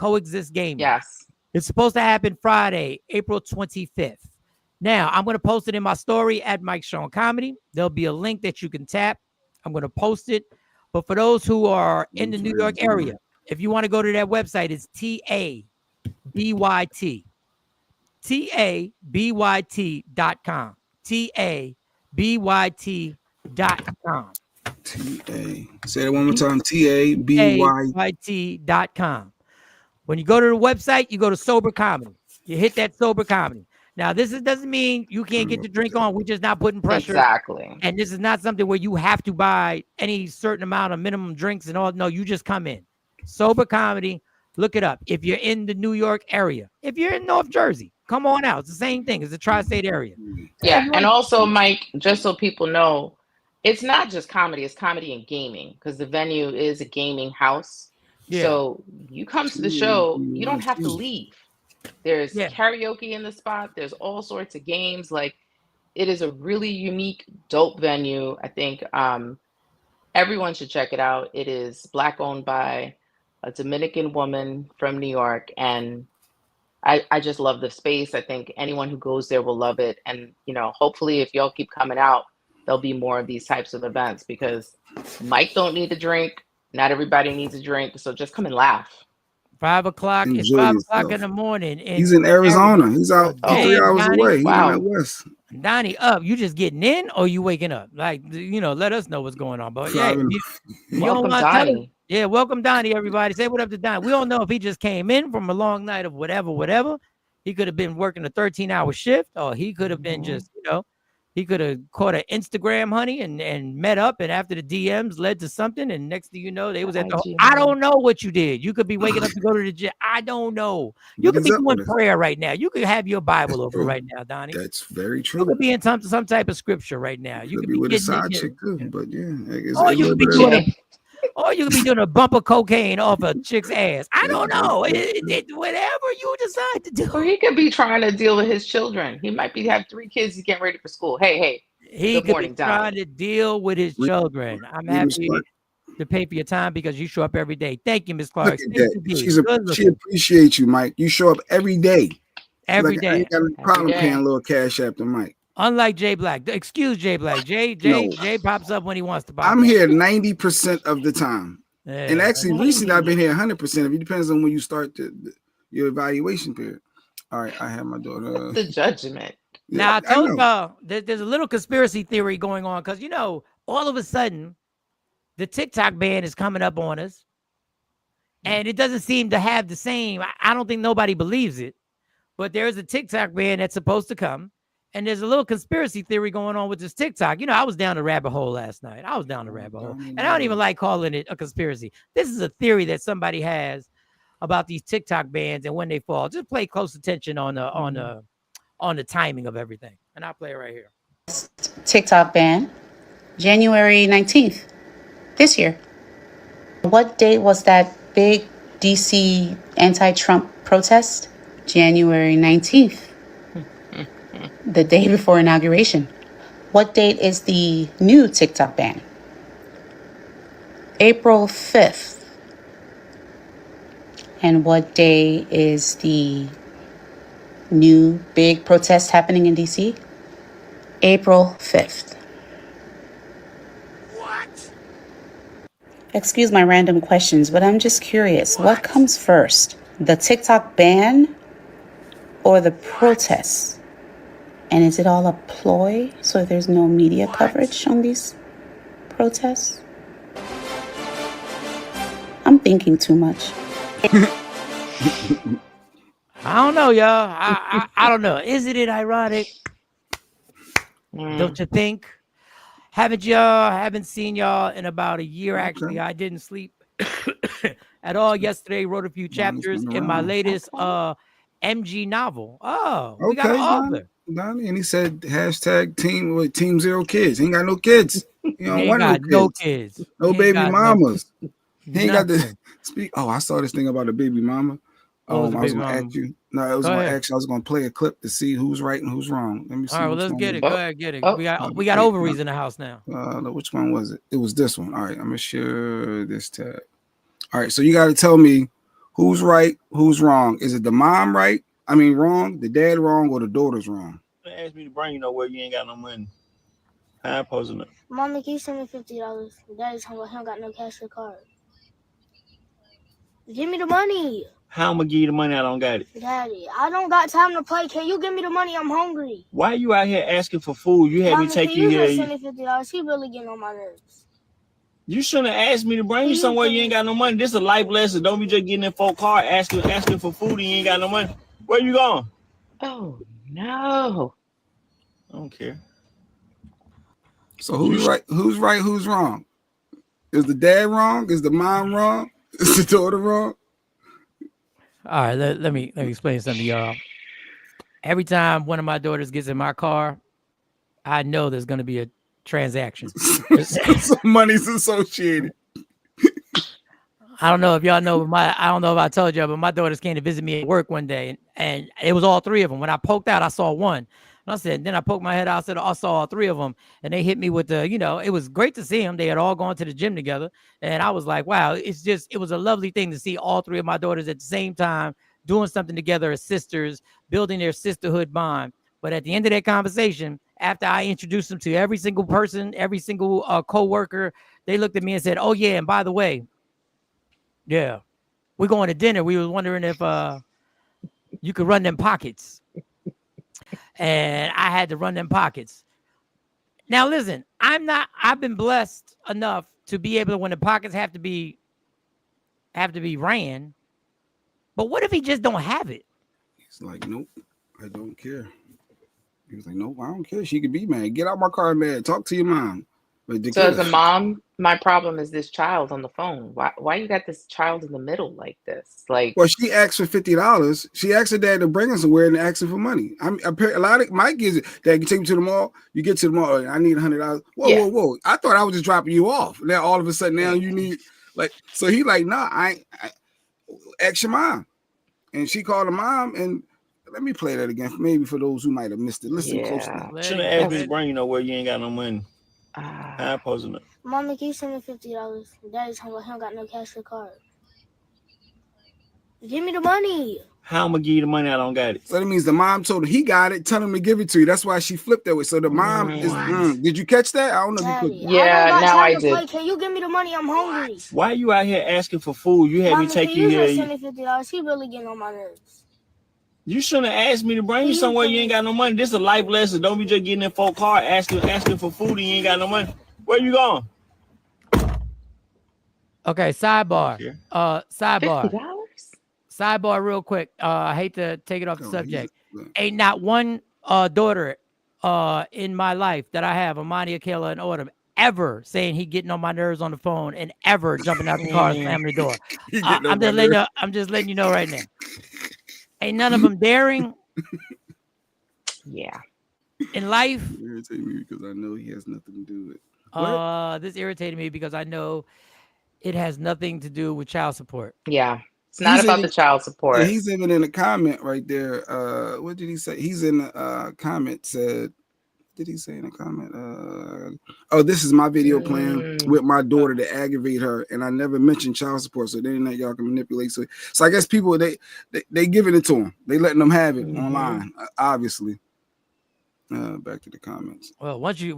Yes. It's supposed to happen Friday, April 25th. Now, I'm going to post it in my story at Mike Sean Comedy. There'll be a link that you can tap. I'm going to post it. But for those who are in the New York area, if you want to go to that website, it's TABYT. TABYT.com. TABYT.com. Say it one more time. TABYT.com. When you go to the website, you go to Sober Comedy. You hit that Sober Comedy. Now, doesn't mean you can't get the drink on. We're just not putting pressure. Exactly. And this is not something where you have to buy any certain amount of minimum drinks and all. No, you just come in. Sober Comedy. Look it up. If you're in the New York area, if you're in North Jersey, come on out. It's the same thing. It's the tri-state area. Yeah. And also, Mike, just so people know, it's not just comedy. It's comedy and gaming because the venue is a gaming house. Yeah. So you come to the show, you don't have to leave. There's karaoke in the spot. There's all sorts of games. Like, it is a really unique, dope venue. I think everyone should check it out. It is Black owned by a Dominican woman from New York. And I just love the space. I think anyone who goes there will love it. And, hopefully if y'all keep coming out, there'll be more of these types of events because Mike don't need a drink. Not everybody needs a drink. So just come and laugh. 5 o'clock. It's 5 o'clock in the morning. He's in Arizona. He's out 3 hours away. Wow. He's in West. Donnie, you just getting in or you waking up? Like, let us know what's going on. But yeah, welcome, Donnie. Yeah, welcome, Donnie, everybody. Say what up to Donnie. We don't know if he just came in from a long night of whatever. He could have been working a 13-hour shift, or he could have been just, he could have caught an Instagram honey and met up, and after the DMs led to something, and next thing you know, they was at the. I don't know what you did. You could be waking up to go to the gym. I don't know. You could be doing prayer right now. You could have your Bible over right now, Donnie. That's very true. You could be in some type of scripture right now. You could be with a side chick too, but yeah. Or you could be doing a bump of cocaine off a chick's ass. I don't know. Whatever you decide to do. Or he could be trying to deal with his children. He might have 3 kids. He's getting ready for school. Hey. He could be trying to deal with his children. I'm happy to pay for your time because you show up every day. Thank you, Ms. Clark. She appreciates you, Mike. You show up every day. Every day. I ain't got a problem paying a little cash after Mike. Unlike Jay Black. Excuse Jay Black. Jay pops up when he wants to pop I'm here 90% of the time. Yeah. And actually, recently I've been here 100%. It depends on when you start your evaluation period. All right, I have my daughter. The judgment. Now, I told y'all there's a little conspiracy theory going on because, all of a sudden, the TikTok ban is coming up on us. And it doesn't seem to have the same. I don't think nobody believes it, but there's a TikTok ban that's supposed to come. And there's a little conspiracy theory going on with this TikTok. I was down the rabbit hole last night. I was down the rabbit hole. And I don't even like calling it a conspiracy. This is a theory that somebody has about these TikTok bans and when they fall. Just pay close attention on the timing of everything. And I'll play it right here. TikTok ban, January 19th, this year. What date was that big DC anti-Trump protest? January 19th, the day before inauguration. What date is the new TikTok ban? April 5th. And what day is the new big protest happening in DC? April 5th. What? Excuse my random questions, but I'm just curious. What comes first? The TikTok ban or the protests? And is it all a ploy so there's no media coverage on these protests? I'm thinking too much. I don't know, y'all. I don't know. Isn't it ironic? Don't you think? Haven't seen y'all in about a year, actually. I didn't sleep at all yesterday. Wrote a few chapters in my latest MG novel. Oh, we got an author. Donnie, and he said hashtag team 0 kids. He ain't got no kids. He don't want no kids. No baby mamas. He ain't got to speak. Oh, I saw this thing about a baby mama. I was going to ask you. No, I was going to ask you. I was going to play a clip to see who's right and who's wrong. Let me see. All right, well, let's get it. Go ahead, get it. We got ovaries in the house now. Which one was it? It was this one. All right, I'm going to share this tab. All right, so you got to tell me who's right, who's wrong. Is it the mom wrong, the dad wrong, or the daughter's wrong? Ask me to bring you nowhere you ain't got no money. How I posing it? Mommy, can you send me $50? Daddy's hungry. He don't got no cash for the card. Give me the money. How I'm gonna give you the money? I don't got it. Daddy, I don't got time to play. Can you give me the money? I'm hungry. Why you out here asking for food? You had Mommy, me take you here. Can you send me $50? He really getting on my nerves. You shouldn't have asked me to bring you somewhere you ain't got no money. This is a life lesson. Don't be just getting in folk car asking for food and you ain't got no money. Where you going? Oh no. I don't care. So who's right? Who's right? Who's wrong? Is the dad wrong? Is the mom wrong? Is the daughter wrong? All right, let me explain something to y'all. Every time one of my daughters gets in my car, I know there's going to be a transaction. Some money's associated. I don't know if y'all know, I don't know if I told y'all, but my daughters came to visit me at work one day, and it was all three of them. When I poked out, I saw one. Then I poked my head out, I saw all three of them, and they hit me with it was great to see them. They had all gone to the gym together, and I was like, wow, it was a lovely thing to see all three of my daughters at the same time doing something together as sisters, building their sisterhood bond. But at the end of that conversation, after I introduced them to every single person, every single co-worker, they looked at me and said, oh yeah, and by the way, yeah, we're going to dinner. We was wondering if you could run them pockets. And I had to run them pockets. Now, listen, I've been blessed enough to be able to, when the pockets have to be ran. But what if he just don't have it? He's like, nope, I don't care. He was like, nope, I don't care. She could be mad. Get out my car, man. Talk to your mom. So as a mom, my problem is this child on the phone. Why you got this child in the middle like this? Well, she asked for $50. She asked her dad to bring her somewhere and asked her for money. A lot of my kids, dad, can take me to the mall. You get to the mall. I need $100. Whoa! I thought I was just dropping you off. Now all of a sudden, now you need So he like, nah, I ask your mom, and she called her mom and. Let me play that again, maybe for those who might have missed it. Listen closely. Shouldn't have asked me to bring you nowhere you ain't got no money. How I posing it? Mommy, can you send me $50? Daddy's hungry. He don't got no cash for the card. Give me the money. How I'm gonna give you the money? I don't got it. So that means the mom told her he got it, tell him to give it to you. That's why she flipped that way. So the mom is. Did you catch that? I don't know. Daddy, if you yeah, now I did. Can you give me the money? I'm hungry. Why you out here asking for food? You had me take you here. Send me $50. He really getting on my nerves. You shouldn't have asked me to bring you somewhere you ain't got no money. This is a life lesson. Don't be just getting in folk car asking for food and you ain't got no money. Where you going? Okay, sidebar. Sidebar. $50? Sidebar real quick. I hate to take it off the Oh, subject. Ain't not one daughter in my life that I have, Amani, Akela, and Autumn, ever saying he getting on my nerves on the phone and ever jumping out the car and slamming the door. I'm just letting you know right now. Ain't none of them daring. Yeah. In life. It irritates me because I know he has nothing to do with it. This irritated me because I know it has nothing to do with child support. Yeah. It's not about the child support. Yeah, he's even in a comment right there. What did he say? He's in the comment said, did he say in a comment? Oh, this is my video plan with my daughter to aggravate her, and I never mentioned child support, so then y'all can manipulate. So I guess people they giving it to him. They letting them have it online, obviously. Back to the comments. Well, once you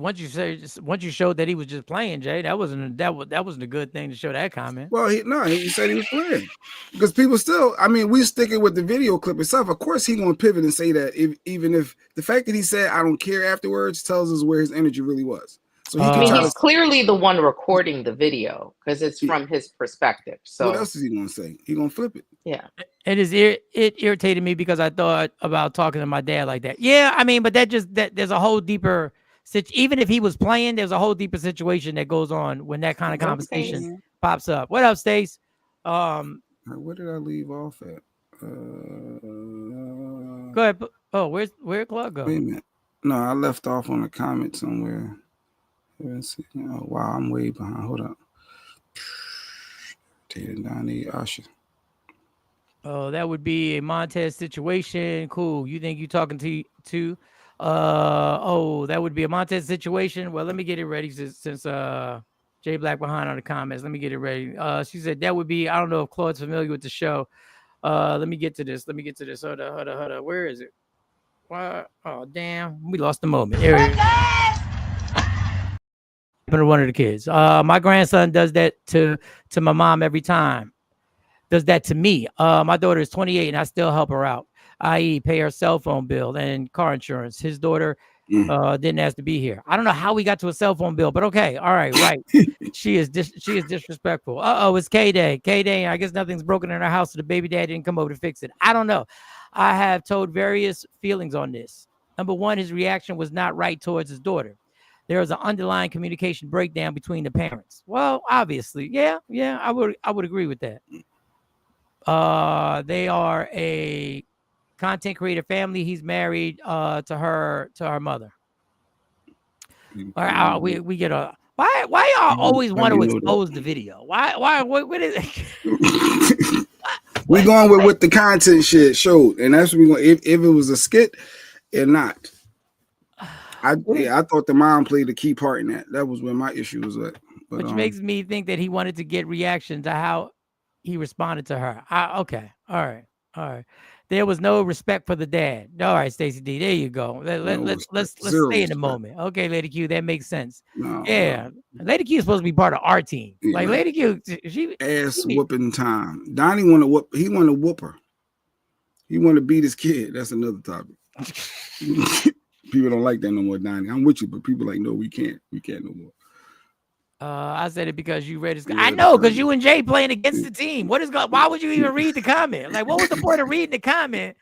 showed that he was just playing, Jay, that wasn't a good thing to show that comment. Well, he said he was playing because people still. I mean, we sticking with the video clip itself. Of course, he gonna pivot and say that even if the fact that he said I don't care afterwards tells us where his energy really was. So he's clearly the one recording the video because it's from his perspective. So what else is he gonna say? He gonna flip it. Yeah. It irritated me because I thought about talking to my dad like that. Yeah, I mean, but there's a whole deeper even if he was playing, there's a whole deeper situation that goes on when that kind of conversation pops up. What up, Stace? Where did I leave off at? Go ahead. Oh, where'd Clark go? Wait a minute. No, I left off on a comment somewhere. Let's see. Oh, wow, I'm way behind. Hold up. Tatum Donnie Usher. Oh, that would be a Montez situation. Cool. You think you talking to that would be a Montez situation. Well, let me get it ready since Jay Black behind on the comments. Let me get it ready. She said that would be, I don't know if Claude's familiar with the show. Let me get to this. Hold on. Where is it? Why? Oh, damn. We lost the moment. There it is. One of the kids. My grandson does that to my mom every time. Does that to me. My daughter is 28 and I still help her out, i.e. pay her cell phone bill and car insurance. His daughter didn't ask to be here. I don't know how we got to a cell phone bill, but okay. All right. Right. She is disrespectful. It's K-Day. K-Day. I guess nothing's broken in her house, so the baby dad didn't come over to fix it. I don't know. I have told various feelings on this. Number one, his reaction was not right towards his daughter. There is an underlying communication breakdown between the parents. Well, obviously. Yeah, I would agree with that. They are a content creator family. He's married to her mother. All right, we get a why y'all always want to expose the video? Why what is it? We going with what the content shit showed, and that's what we going. If it was a skit or not. I thought the mom played a key part in that. That was where my issue was at. Which makes me think that he wanted to get reaction to how he responded to her. Okay. All right. There was no respect for the dad. All right, Stacey D. There you go. Let's stay in the moment. Okay, Lady Q, that makes sense. No. Lady Q is supposed to be part of our team. Yeah. Like Lady Q, she whooping time. Donnie want to whoop. He want to whoop her. He want to beat his kid. That's another topic. People don't like that no more, Donnie. I'm with you, but people like, no, we can't. We can't no more. I said it because you read his. I know, because you and Jay playing against the team. Why would you even read the comment? Like, what was the point of reading the comment?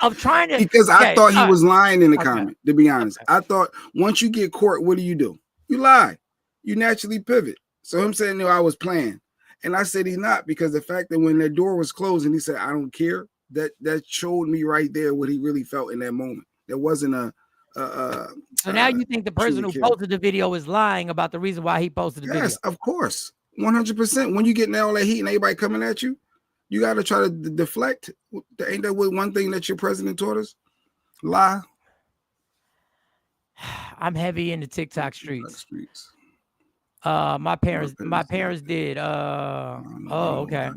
Of trying to. Because I thought he was lying in the comment. To be honest, I thought once you get caught, what do? You lie. You naturally pivot. So him saying, "No, I was playing," and I said he's not, because the fact that when that door was closed and he said, "I don't care," that showed me right there what he really felt in that moment. There wasn't a. So now you think the person who posted the video is lying about the reason why he posted the video? Yes, of course, 100%. When you get all that heat and everybody coming at you, you got to try to deflect. Ain't that one thing that your president taught us? Lie. I'm heavy in the TikTok streets. My parents did. Okay.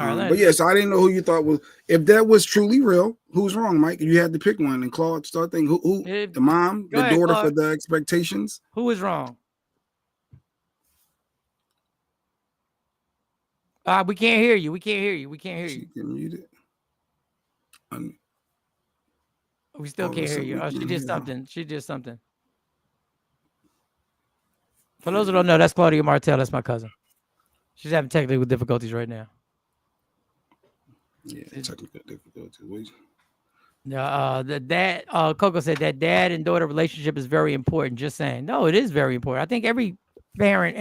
All right, but so I didn't know who you thought was. If that was truly real, who's wrong, Mike? You had to pick one, and Claude start thinking who the mom, the daughter, Claude, for the expectations. Who is wrong? We can't hear you. We can't hear you. She can mute it. We still can't hear you. She did something. For those who don't know, that's Claudia Martell. That's my cousin. She's having technical difficulties right now. Yeah, technical difficulties. The dad, Coco said that dad and daughter relationship is very important. Just saying. No, it is very important. I think every parent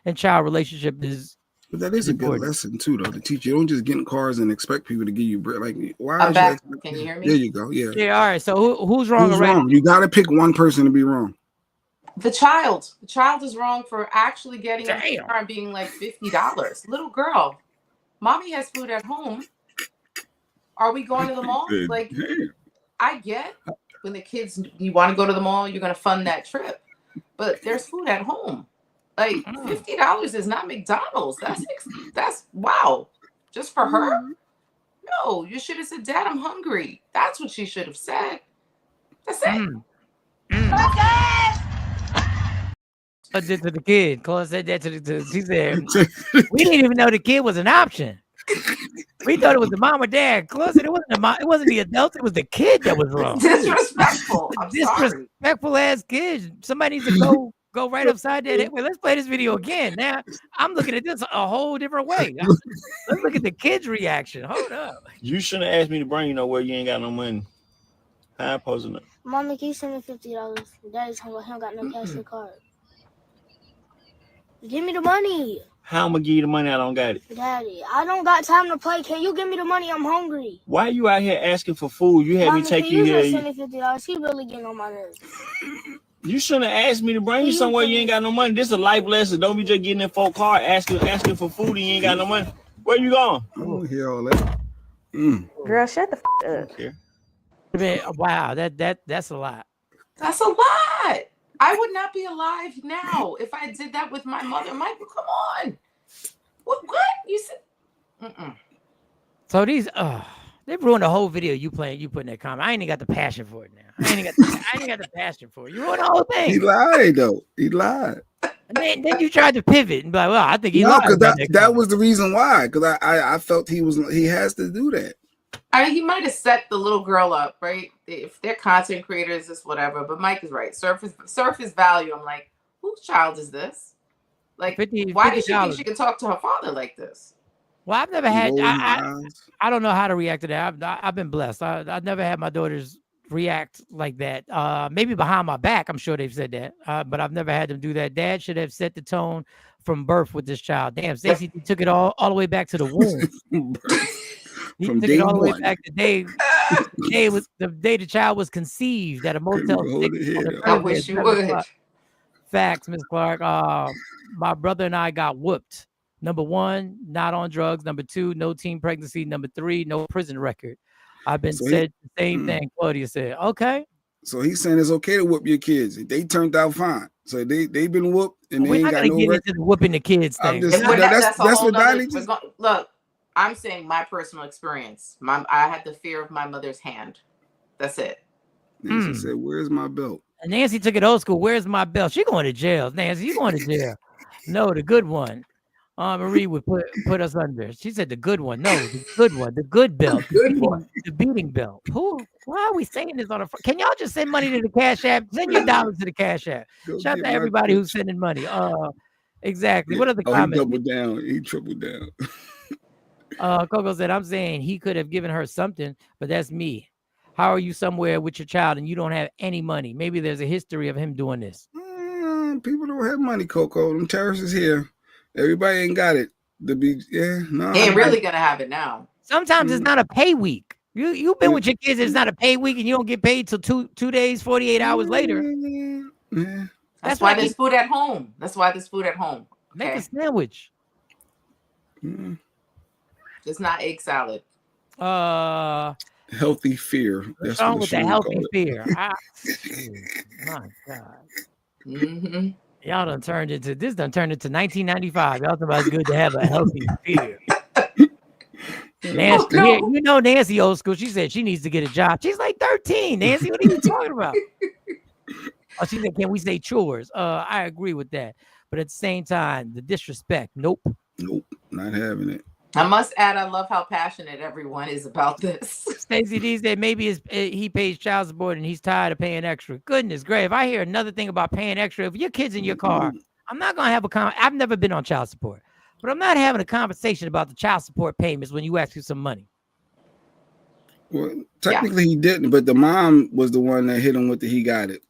and child relationship is. But that is a good lesson too, though, to teach you. Don't just get in cars and expect people to give you bread. Like, why? I'm back. Can you hear me? There you go. Yeah. Yeah. All right. So who's wrong? Who's wrong? You got to pick one person to be wrong. The child. The child is wrong for actually getting in the car and being like $50. Little girl, mommy has food at home. Are we going to the mall? Like, I get when the kids, you want to go to the mall, you're going to fund that trip. But there's food at home. Like, $50 is not McDonald's. That's wow. Just for her? No, you should have said, Dad, I'm hungry. That's what she should have said. That's it. I did to the kid. Chloe said that to the she said, we didn't even know the kid was an option. We thought it was the mom or dad. Chloe said it wasn't the mom, it wasn't the adult, it was the kid that was wrong. Disrespectful. Disrespectful ass kid. Somebody needs to go right upside that. Wait, let's play this video again. Now I'm looking at this a whole different way. Let's look at the kid's reaction. Hold up. You shouldn't have asked me to bring you nowhere you ain't got no money. How I posing it? Mommy, can you send me $50? Daddy's hungry. He don't got no cash in the card. Give me the money. How I'm gonna give you the money? I don't got it. Daddy, I don't got time to play. Can you give me the money? I'm hungry. Why are you out here asking for food? You had Mommy, me take can you here. Just send me $50. He really getting on my nerves. You shouldn't have asked me to bring you somewhere you ain't got no money. This is a life lesson. Don't be just getting in folk car asking for food and you ain't got no money. Where you going? I don't hear all that. Girl, shut the up. Wow, that's a lot. That's a lot. I would not be alive now if I did that with my mother. Michael, come on. What? You said? So these, they've ruined the whole video. You putting that comment. I ain't even got the passion for it now. I ain't got the passion for it. You ruined the whole thing. He lied though. He lied. And then you tried to pivot and be like, well, I think he lied. Because that was the reason why. Because I felt he has to do that. I mean, he might have set the little girl up, right? If they're content creators, it's whatever. But Mike is right. Surface value. I'm like, whose child is this? Like, why does she think she can talk to her father like this? Well, I've never had. I don't know how to react to that. I've been blessed. I've never had my daughters react like that. Maybe behind my back, I'm sure they've said that. But I've never had them do that. Dad should have set the tone from birth with this child. Damn, Stacey took it all the way back to the womb. He From took day it all the way one. back to the day the child was conceived at a Motel 6. I wish you would. Facts, Miss Clark. My brother and I got whooped. Number 1, not on drugs. Number 2, no teen pregnancy. Number 3, no prison record. I've been said the same thing Claudia said. Okay. So he's saying it's okay to whoop your kids. They turned out fine. So they've been whooped and they We're ain't not got gonna no get record. into the whooping the kids thing. That's what Donnie just. Look, I'm saying my personal experience. I had the fear of my mother's hand. That's it. Nancy said, "Where's my belt?" And Nancy took it old school. Where's my belt? She going to jail. Nancy, you going to jail? No, the good one. Marie would put us under. She said the good one. No, the good one. The good belt. The beating belt. Why are we saying this on a? Can y'all just send money to the Cash App? Send your dollars to the Cash App. Shout out to everybody who's sending money. Exactly. Yeah. What are the comments? He doubled down. He tripled down. Coco said, I'm saying he could have given her something, but that's me. How are you somewhere with your child and you don't have any money? Maybe there's a history of him doing this. People don't have money, Coco. Them terrorists is here. Everybody ain't got it. He ain't really gonna have it now. Sometimes it's not a pay week. You've been with your kids. It's not a pay week, and you don't get paid till two days, 48 hours later. That's why there's food at home. Okay? Make a sandwich. It's not egg salad. Healthy fear. What's wrong with the healthy fear? My God. Y'all done turned into 1995. Y'all talking about it's good to have a healthy fear. Nancy, you know Nancy old school. She said she needs to get a job. She's like 13. Nancy, what are you talking about? Oh, she said, can we say chores? I agree with that. But at the same time, the disrespect, nope. Nope, not having it. I must add, I love how passionate everyone is about this. Stacey D said maybe he pays child support and he's tired of paying extra. Goodness gracious. If I hear another thing about paying extra, if your kid's in your car, I'm not going to have I've never been on child support. But I'm not having a conversation about the child support payments when you ask for some money. Well, technically he didn't, but the mom was the one that hit him with the he got it.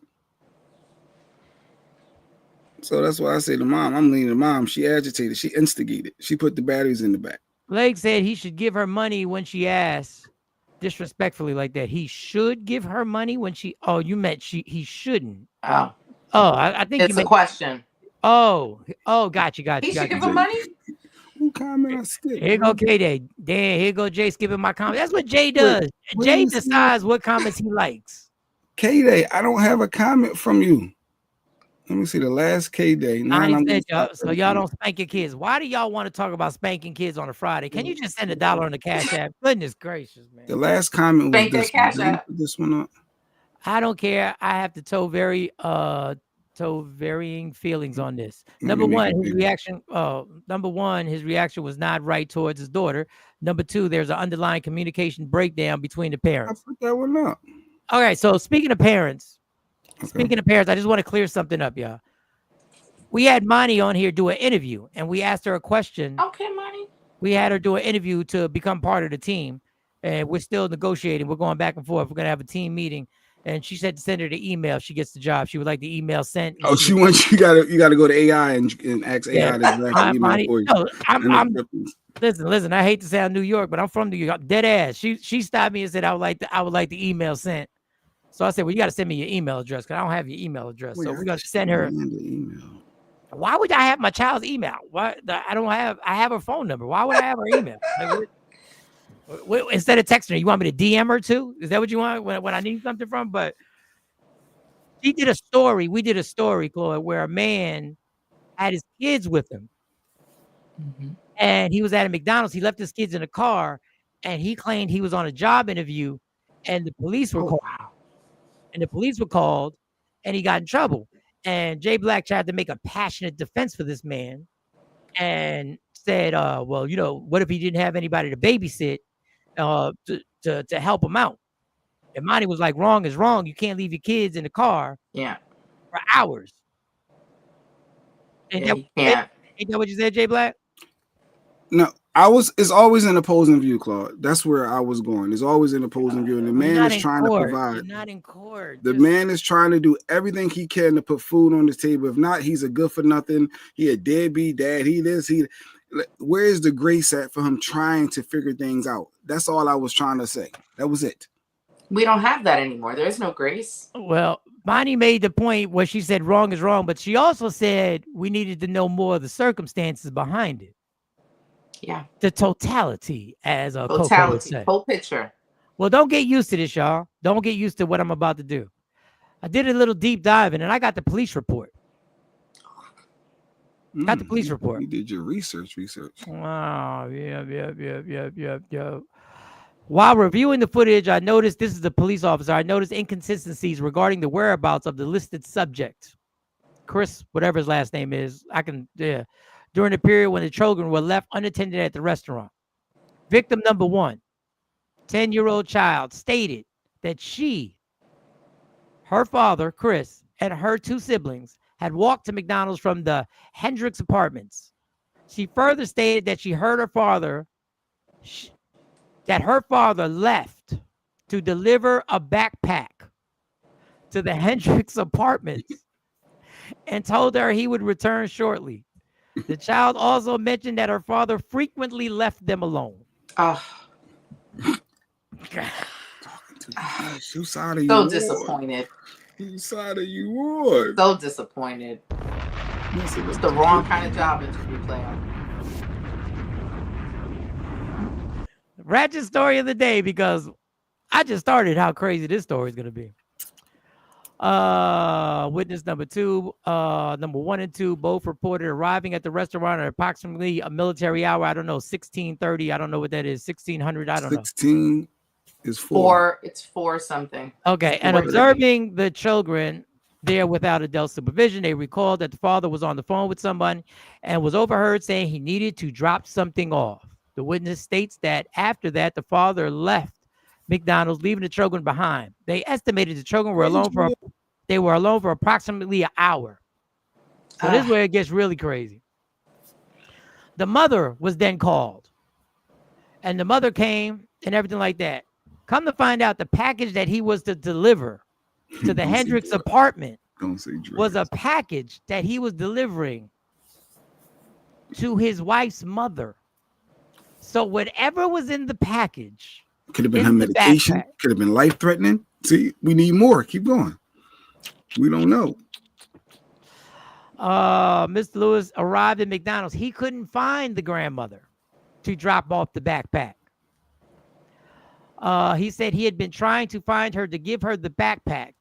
So that's why I say the mom. I'm leaning the mom. She agitated. She instigated. She put the batteries in the back. Blake said he should give her money when she asks disrespectfully like that. He should give her money when she. Oh, you meant he shouldn't. Oh, I think it's a question. Oh, got you. He should give him money. Who comment I skip? Here go K-Day. Damn, here go Jay skipping my comment. That's what Jay does. Jay decides what comments he likes. K-Day, I don't have a comment from you. Let me see the last K-Day. So y'all don't spank your kids. Why do y'all want to talk about spanking kids on a Friday? Can you just send $1 on the Cash App? Goodness gracious, man. The last comment was this Cash one. App. Put this one up. I don't care. I have to toe varying feelings on this. Number one, his reaction was not right towards his daughter. Number two, there's an underlying communication breakdown between the parents. I put that one up. Okay, so speaking of parents, I just want to clear something up, y'all. We had Monty on here do an interview, and we asked her a question. Okay, Monty. We had her do an interview to become part of the team, and we're still negotiating. We're going back and forth. We're going to have a team meeting, and she said to send her the email if she gets the job. She would like the email sent. Oh, she wants you gotta go to AI and ask AI to draft the email for you. No, listen. I hate to say I'm New York, but I'm from New York. Dead ass. She stopped me and said I would like the email sent. So I said, well, you got to send me your email address because I don't have your email address. So we're gonna send her. Why would I have my child's email? I have her phone number. Why would I have her email? Instead of texting her, you want me to DM her too? Is that what you want when I need something from? But she did a story. We did a story, Chloe, where a man had his kids with him. Mm-hmm. And he was at a McDonald's. He left his kids in the car and he claimed he was on a job interview and the police were called. Wow. And the police were called and he got in trouble. And Jay Black tried to make a passionate defense for this man and said, well, what if he didn't have anybody to babysit to help him out? And Monty was like, wrong is wrong. You can't leave your kids in the car for hours. Ain't that what you said, Jay Black? No, it's always an opposing view, Claude. That's where I was going. It's always an opposing view. And the man is trying to provide. You're not in court. The man is trying to do everything he can to put food on the table. If not, he's a good for nothing. He a deadbeat dad. Where is the grace at for him trying to figure things out? That's all I was trying to say. That was it. We don't have that anymore. There is no grace. Well, Bonnie made the point where she said wrong is wrong, but she also said we needed to know more of the circumstances behind it. Yeah. The totality, as a Coco would say. Whole picture. Well, don't get used to this, y'all. Don't get used to what I'm about to do. I did a little deep diving, and I got the police report. Got the police report. You did your research. Wow. Yeah. While reviewing the footage, I noticed, this is the police officer, I noticed inconsistencies regarding the whereabouts of the listed subject. Chris, whatever his last name is, during the period when the children were left unattended at the restaurant. Victim number 1, 10-year-old child, stated that her father, Chris, and her 2 siblings had walked to McDonald's from the Hendricks apartments. She further stated that she heard her father left to deliver a backpack to the Hendricks apartments and told her he would return shortly. The child also mentioned that her father frequently left them alone. Whose side are you so disappointed. Whose side are you on? So disappointed. It's the wrong kind of job interview player. Ratchet story of the day, because I just started how crazy this story is going to be. Witness number 2, number 1 and 2 both reported arriving at the restaurant at approximately a military hour. I don't know, 1630. I don't know what that is. 1600. I don't know. 16 is 4. It's 4 something. Okay. And observing the children there without adult supervision, they recalled that the father was on the phone with someone and was overheard saying he needed to drop something off. The witness states that after that, the father left McDonald's, leaving the children behind. They estimated the children were alone for approximately an hour. So this is where it gets really crazy. The mother was then called. And the mother came and everything like that. Come to find out, the package that he was to deliver to the Hendricks apartment was a package that he was delivering to his wife's mother. So whatever was in the package could have been her medication, could have been life-threatening. See, we need more. Keep going. We don't know. Mr. Lewis arrived at McDonald's. He couldn't find the grandmother to drop off the backpack. He said he had been trying to find her to give her the backpack.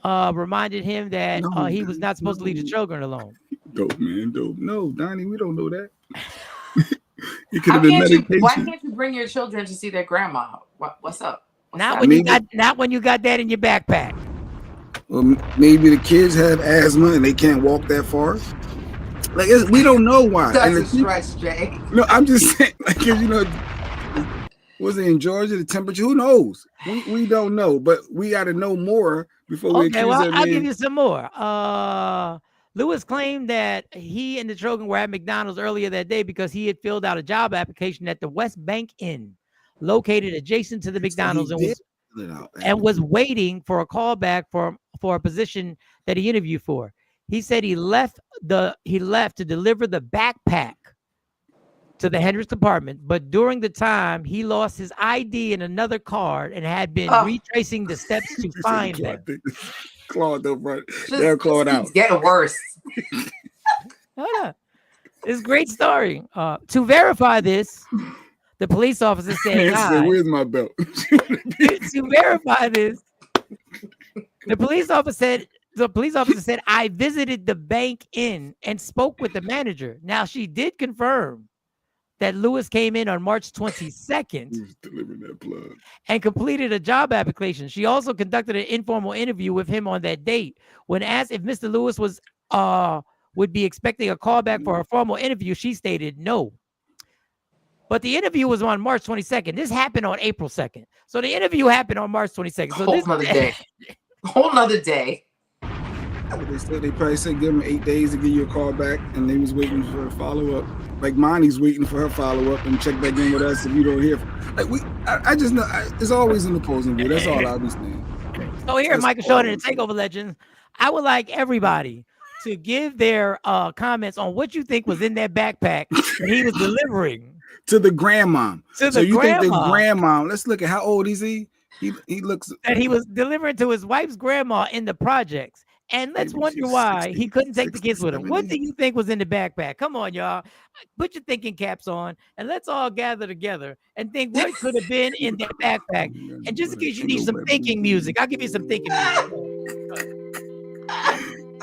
Reminded him that he was not supposed to leave the children alone. Dope, man. Dope. No, Donnie, we don't know that. It could have been medication. Why can't you bring your children to see their grandma? What's up? Not when you got that in your backpack. Well, maybe the kids have asthma and they can't walk that far. Like we don't know why. That's a stretch, Jay. No, I'm just saying, like, was it in Georgia? The temperature? Who knows? We don't know, but we got to know more before we accuse them. I'll give you some more. Lewis claimed that he and the children were at McDonald's earlier that day because he had filled out a job application at the West Bank Inn, located adjacent to the McDonald's, and was waiting for a call back for a position that he interviewed for. He said he left to deliver the backpack to the Hendricks apartment, but during the time he lost his ID and another card and had been retracing the steps to find them. Clawed up, right? They're clawed out. Getting worse. It's a great story. To verify this, the police officer said, "Where's my belt?" To verify this, the police officer said, "I visited the Bank Inn and spoke with the manager." Now, she did confirm that Lewis came in on March 22nd and completed a job application. She also conducted an informal interview with him on that date. When asked if Mr. Lewis would be expecting a call back for a formal interview, she stated no. But the interview was on March 22nd. This happened on April 2nd. So the interview happened on March 22nd. So Whole nother day. They probably said give him 8 days to give you a call back, and they was waiting for a follow-up. Like Monty's waiting for her follow-up and check back in with us if you don't hear. I just know it's always an opposing view. That's all I was saying. So here, Michael Short and the Takeover Legends, I would like everybody to give their comments on what you think was in that backpack that he was delivering to the grandmom. Think the grandmom? Let's look at how old is he? He looks that he was delivering to his wife's grandma in the projects. And let's wonder why he couldn't take the kids with him. What do you think was in the backpack? Come on, y'all. Put your thinking caps on and let's all gather together and think what could have been in that backpack. And just in case you need some thinking music, I'll give you some thinking music.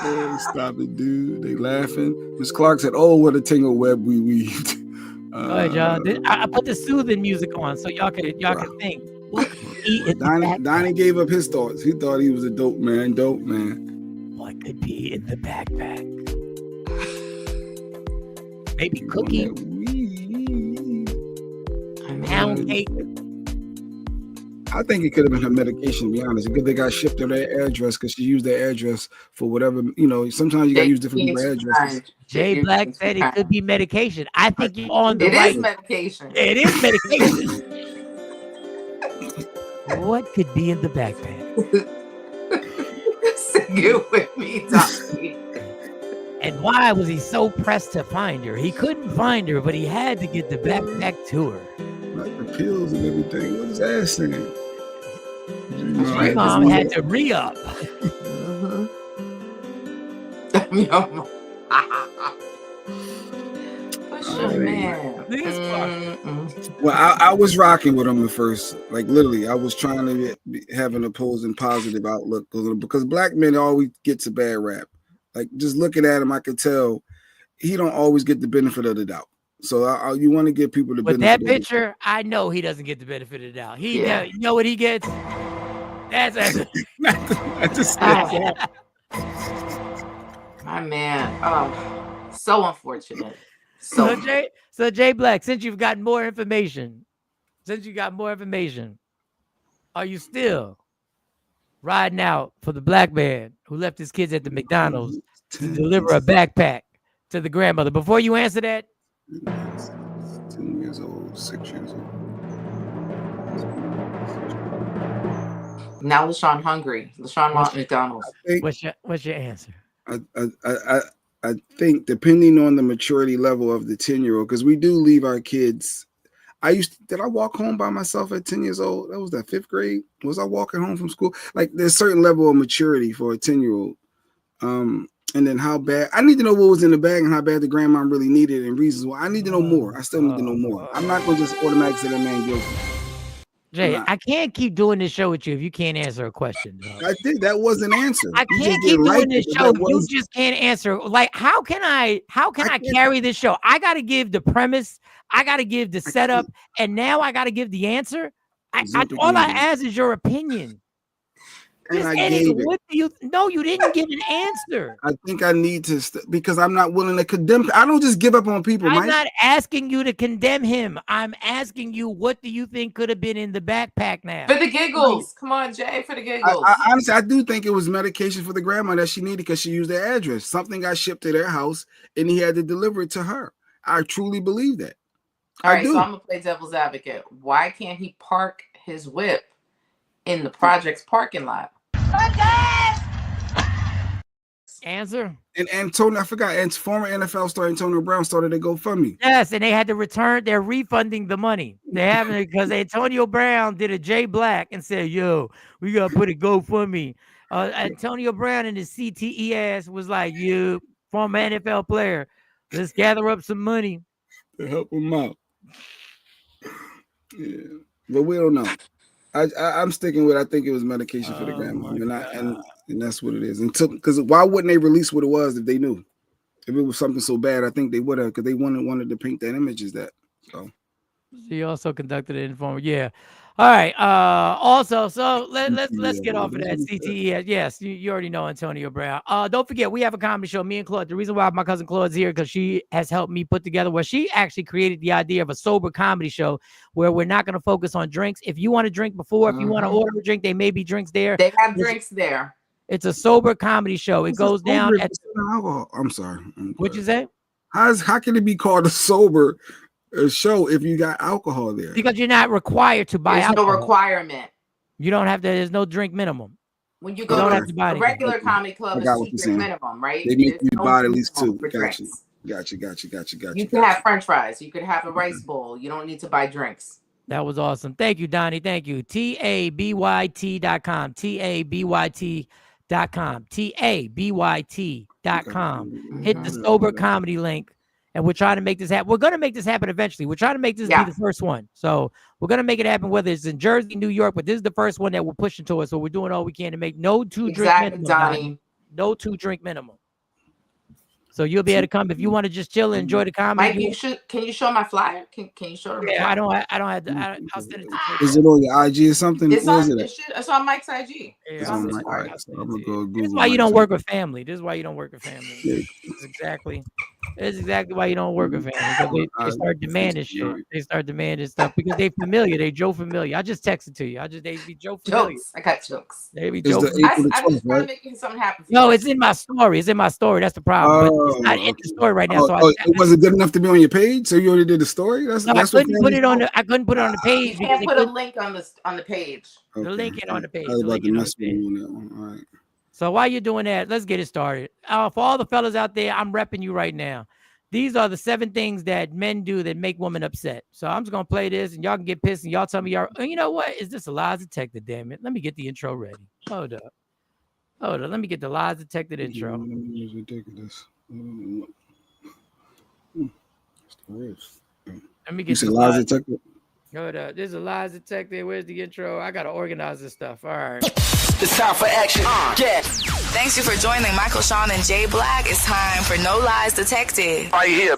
Hey, stop it, dude. They laughing. Miss Clark said, "Oh, what a tingle web we weaved." All right, y'all. I put the soothing music on so y'all can think. Donnie gave up his thoughts. He thought he was a dope man. What could be in the backpack? Maybe cookie, pound cake. I think it could have been her medication, to be honest. Because they got shipped to their address because she used their address for whatever, sometimes you got to use different people's addresses. Jay Black said it could be medication. I think you're on the right. It is medication. It is medication. What could be in the backpack? Sing it with me, Tommy. And why was he so pressed to find her? He couldn't find her, but he had to get the backpack to her. Like the pills and everything. What is ass saying? My mom had to re-up. Well, I was rocking with him at first. Like literally, I was trying to have an opposing positive outlook because black men always gets a bad rap. Like just looking at him, I could tell he don't always get the benefit of the doubt. So you want to give people the benefit. With that picture, I know he doesn't get the benefit of the doubt. You know what he gets? That's my man. Oh, so unfortunate. So Jay Black, since you got more information, are you still riding out for the black man who left his kids at the McDonald's to deliver a backpack to the grandmother? Before you answer that, 10 years old, 6 years old. Now LaShawn hungry. LaShawn wants McDonald's. What's your answer? I think depending on the maturity level of the 10-year-old, because we do leave our kids. Did I walk home by myself at 10 years old? That was that 5th grade. Was I walking home from school? Like there's a certain level of maturity for a 10-year-old. And then how bad, I need to know what was in the bag and how bad the grandma really needed and reasons why. I need to know more. I still need to know more. I'm not going to just automatically say that man guilty. Jay, I can't keep doing this show with you if you can't answer a question. Bro. I did. That was an answer. I can't keep doing this show if you just can't answer. Like, how can I carry this show? I got to give the premise. I got to give the setup. And now I got to give the answer. All I ask is your opinion. And I gave it. No, you didn't give an answer. I think I need to, because I'm not willing to condemn. I don't just give up on people. I'm not asking you to condemn him. I'm asking you, what do you think could have been in the backpack now? For the giggles. Come on, Jay, for the giggles. Honestly, I do think it was medication for the grandma that she needed because she used their address. Something got shipped to their house and he had to deliver it to her. I truly believe that. All right, so I'm going to play devil's advocate. Why can't he park his whip in the project's parking lot? Answer. And Antonio, I forgot, and former NFL star Antonio Brown started a GoFundMe. Yes, and they had to return. They're refunding the money. They haven't, because Antonio Brown did a J Black and said, "Yo, we gotta put a GoFundMe." Antonio Brown and his CTE ass was like, "You former NFL player, let's gather up some money to help him out." Yeah, but we don't know. I'm sticking with. I think it was medication for the grandma, and that's what it is. Because why wouldn't they release what it was if they knew? If it was something so bad, I think they would have, because they wanted to paint that image as that. So he also conducted an informal. Yeah. All right. Also, so let's get off of that CTE. Yes, you already know Antonio Brown. Don't forget, we have a comedy show. Me and Claude. The reason why my cousin Claude's here because she has helped me put together. Well, she actually created the idea of a sober comedy show where we're not going to focus on drinks. If you want to drink before, if you want to order a drink, there may be drinks there. They have drinks there. It's a sober comedy show. It goes down at. I'm sorry. What'd you say? How can it be called a sober show if you got alcohol there? Because you're not required to buy alcohol. There's no requirement. You don't have to. There's no drink minimum. When you go to a regular comedy club, it's 2 drink minimum, right? They make you buy at least 2. Gotcha. You can have French fries. You could have a rice bowl. You don't need to buy drinks. That was awesome. Thank you, Donnie. Thank you. TABYT.com. TABYT.com. TABYT.com. Hit the sober comedy link. And we're trying to make this happen. We're going to make this happen eventually. We're trying to make this be the first one. So we're going to make it happen, whether it's in Jersey, New York, but this is the first one that we're pushing towards. So we're doing all we can to make no 2 drink minimum. Donnie. No 2 drink minimum. So you'll be able to come if you want to just chill and enjoy the comedy. Mike, can you show my flyer? Can you show them? Yeah, I don't have I'll send it to you. Is it on your IG or something? It's on Mike's IG. It's on my IG. So I'm gonna go Google. This is why you don't work with family. This is why you don't work with family. This is exactly why you don't work with family. Because they start demanding shit. They start demanding stuff because they familiar. They Joe familiar. I just texted to you. They be Joe familiar. Jokes. I got jokes. They be Joe. I'm just trying to make something happen. No, it's in my story. It's in my story. That's the problem. But it's not in the story right now. So it wasn't good enough to be on your page. So you already did the story. I couldn't put it on the. I couldn't put it on the page. You can't put a link on the page. The link ain't on the page. I was about to mess with you on that one. All right. So while you're doing that, let's get it started. For all the fellas out there, I'm repping you right now. These are the 7 things that men do that make women upset. So I'm just going to play this and y'all can get pissed and y'all tell me you know what? Is this a lies detected? Damn it. Let me get the intro ready. Hold up. Let me get the lies detected intro. Ridiculous. Let me get the lies detected. Hold up. There's a lies detected. Where's the intro? I got to organize this stuff. All right. It's time for action. Thanks you for joining Michael, Sean, and Jay Black. It's time for No Lies Detected. Right here.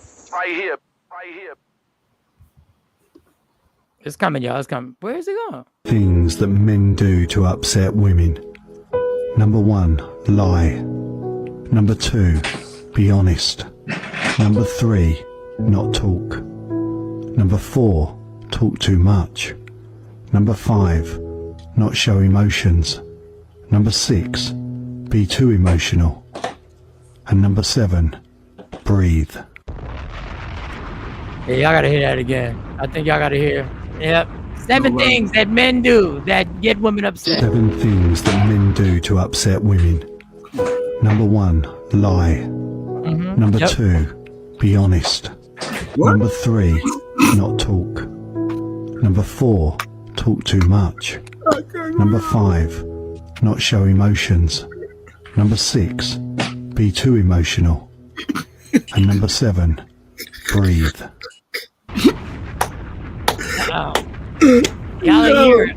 It's coming, y'all. It's coming. Where is it going? Things that men do to upset women. Number 1, lie. Number 2, be honest. Number 3, not talk. Number 4, talk too much. Number 5, not show emotions. Number 6, be too emotional. And number 7, breathe. Yeah, y'all gotta hear that again. I think y'all gotta hear. Yep. 7 things that men do that get women upset. 7 things that men do to upset women. Number 1, lie. Number 2, be honest. Number 3, not talk. Number 4, talk too much. Number 5, not show emotions. Number 6, be too emotional. And number 7, breathe. Y'all ain't hear it.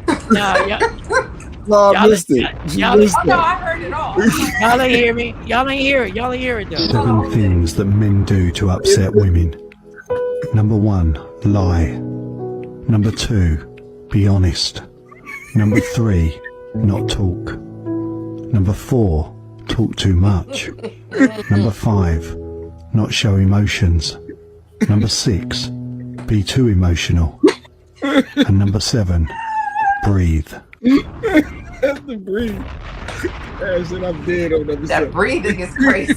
No, I missed it. No, I heard it all. Y'all ain't hear me. Y'all ain't hear it. Y'all ain't hear it though. 7 things that men do to upset women. Number 1, lie. Number 2, be honest. Number 3, not talk. Number 4, talk too much. Number 5, not show emotions. Number 6, be too emotional. And number 7, breathe. That's the breathe. That shit, I'm dead on number 7. That breathing is crazy.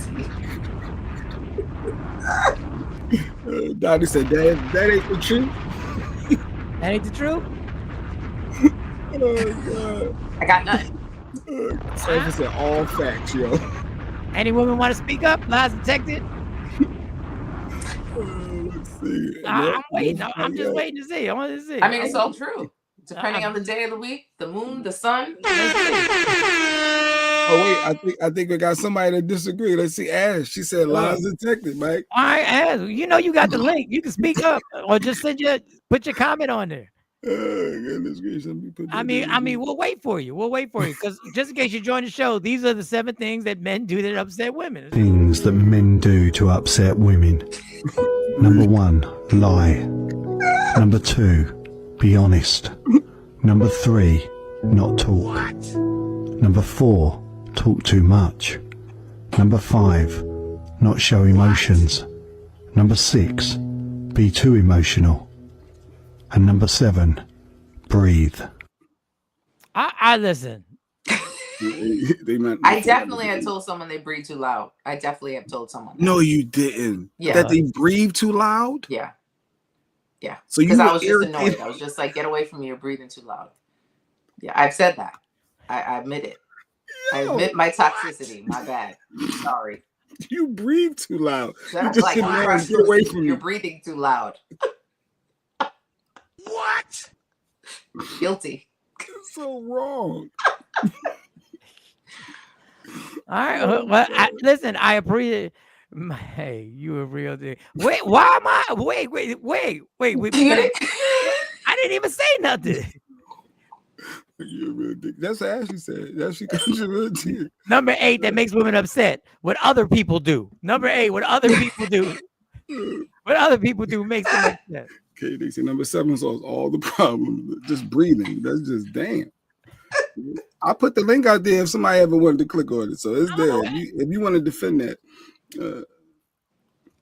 Donnie said, that ain't the truth. That ain't the truth? Oh, God. I got nothing. Cypher said all facts, yo. Any woman want to speak up? Lies detected. Let's see. I'm waiting. I'm just waiting to see. I want to see. I mean, it's all true. Depending on the day of the week, the moon, the sun. Oh wait, I think we got somebody that disagree. Let's see. Ash, she said lies detected, Mike. All right, Ash. You know you got the link. You can speak up or just put your comment on there. Goodness gracious, I mean, we'll wait for you. We'll wait for you because just in case you join the show, these are the 7 things that men do that upset women. Things that men do to upset women. Number 1, lie. Number 2, be honest. Number 3, not talk. Number 4, talk too much. Number 5, not show emotions. Number 6, be too emotional. And number 7, breathe. I listen. I definitely had told someone they breathe too loud. I definitely have told someone that. No, you didn't. Yeah. That they breathe too loud? Yeah. Yeah. So because I were was just annoyed. I was just like, get away from me, you're breathing too loud. Yeah, I've said that. I admit it. I admit my toxicity. My bad. Sorry. You breathe too loud. Shut You up, just like, get away from me. You're breathing too loud. What? Guilty. It's so wrong. All right. Well, listen, I appreciate. Hey, you a real thing. Wait, why am I? Wait. I didn't even say nothing. You're a real dick. That's what Ashley said. That's she calls you a real dick. Number 8 that makes women upset. What other people do. Number 8, what other people do. What other people do makes them upset. Okay, they say number 7 solves all the problems. Just breathing. That's just damn. I'll put the link out there if somebody ever wanted to click on it. So it's there. If you want to defend that.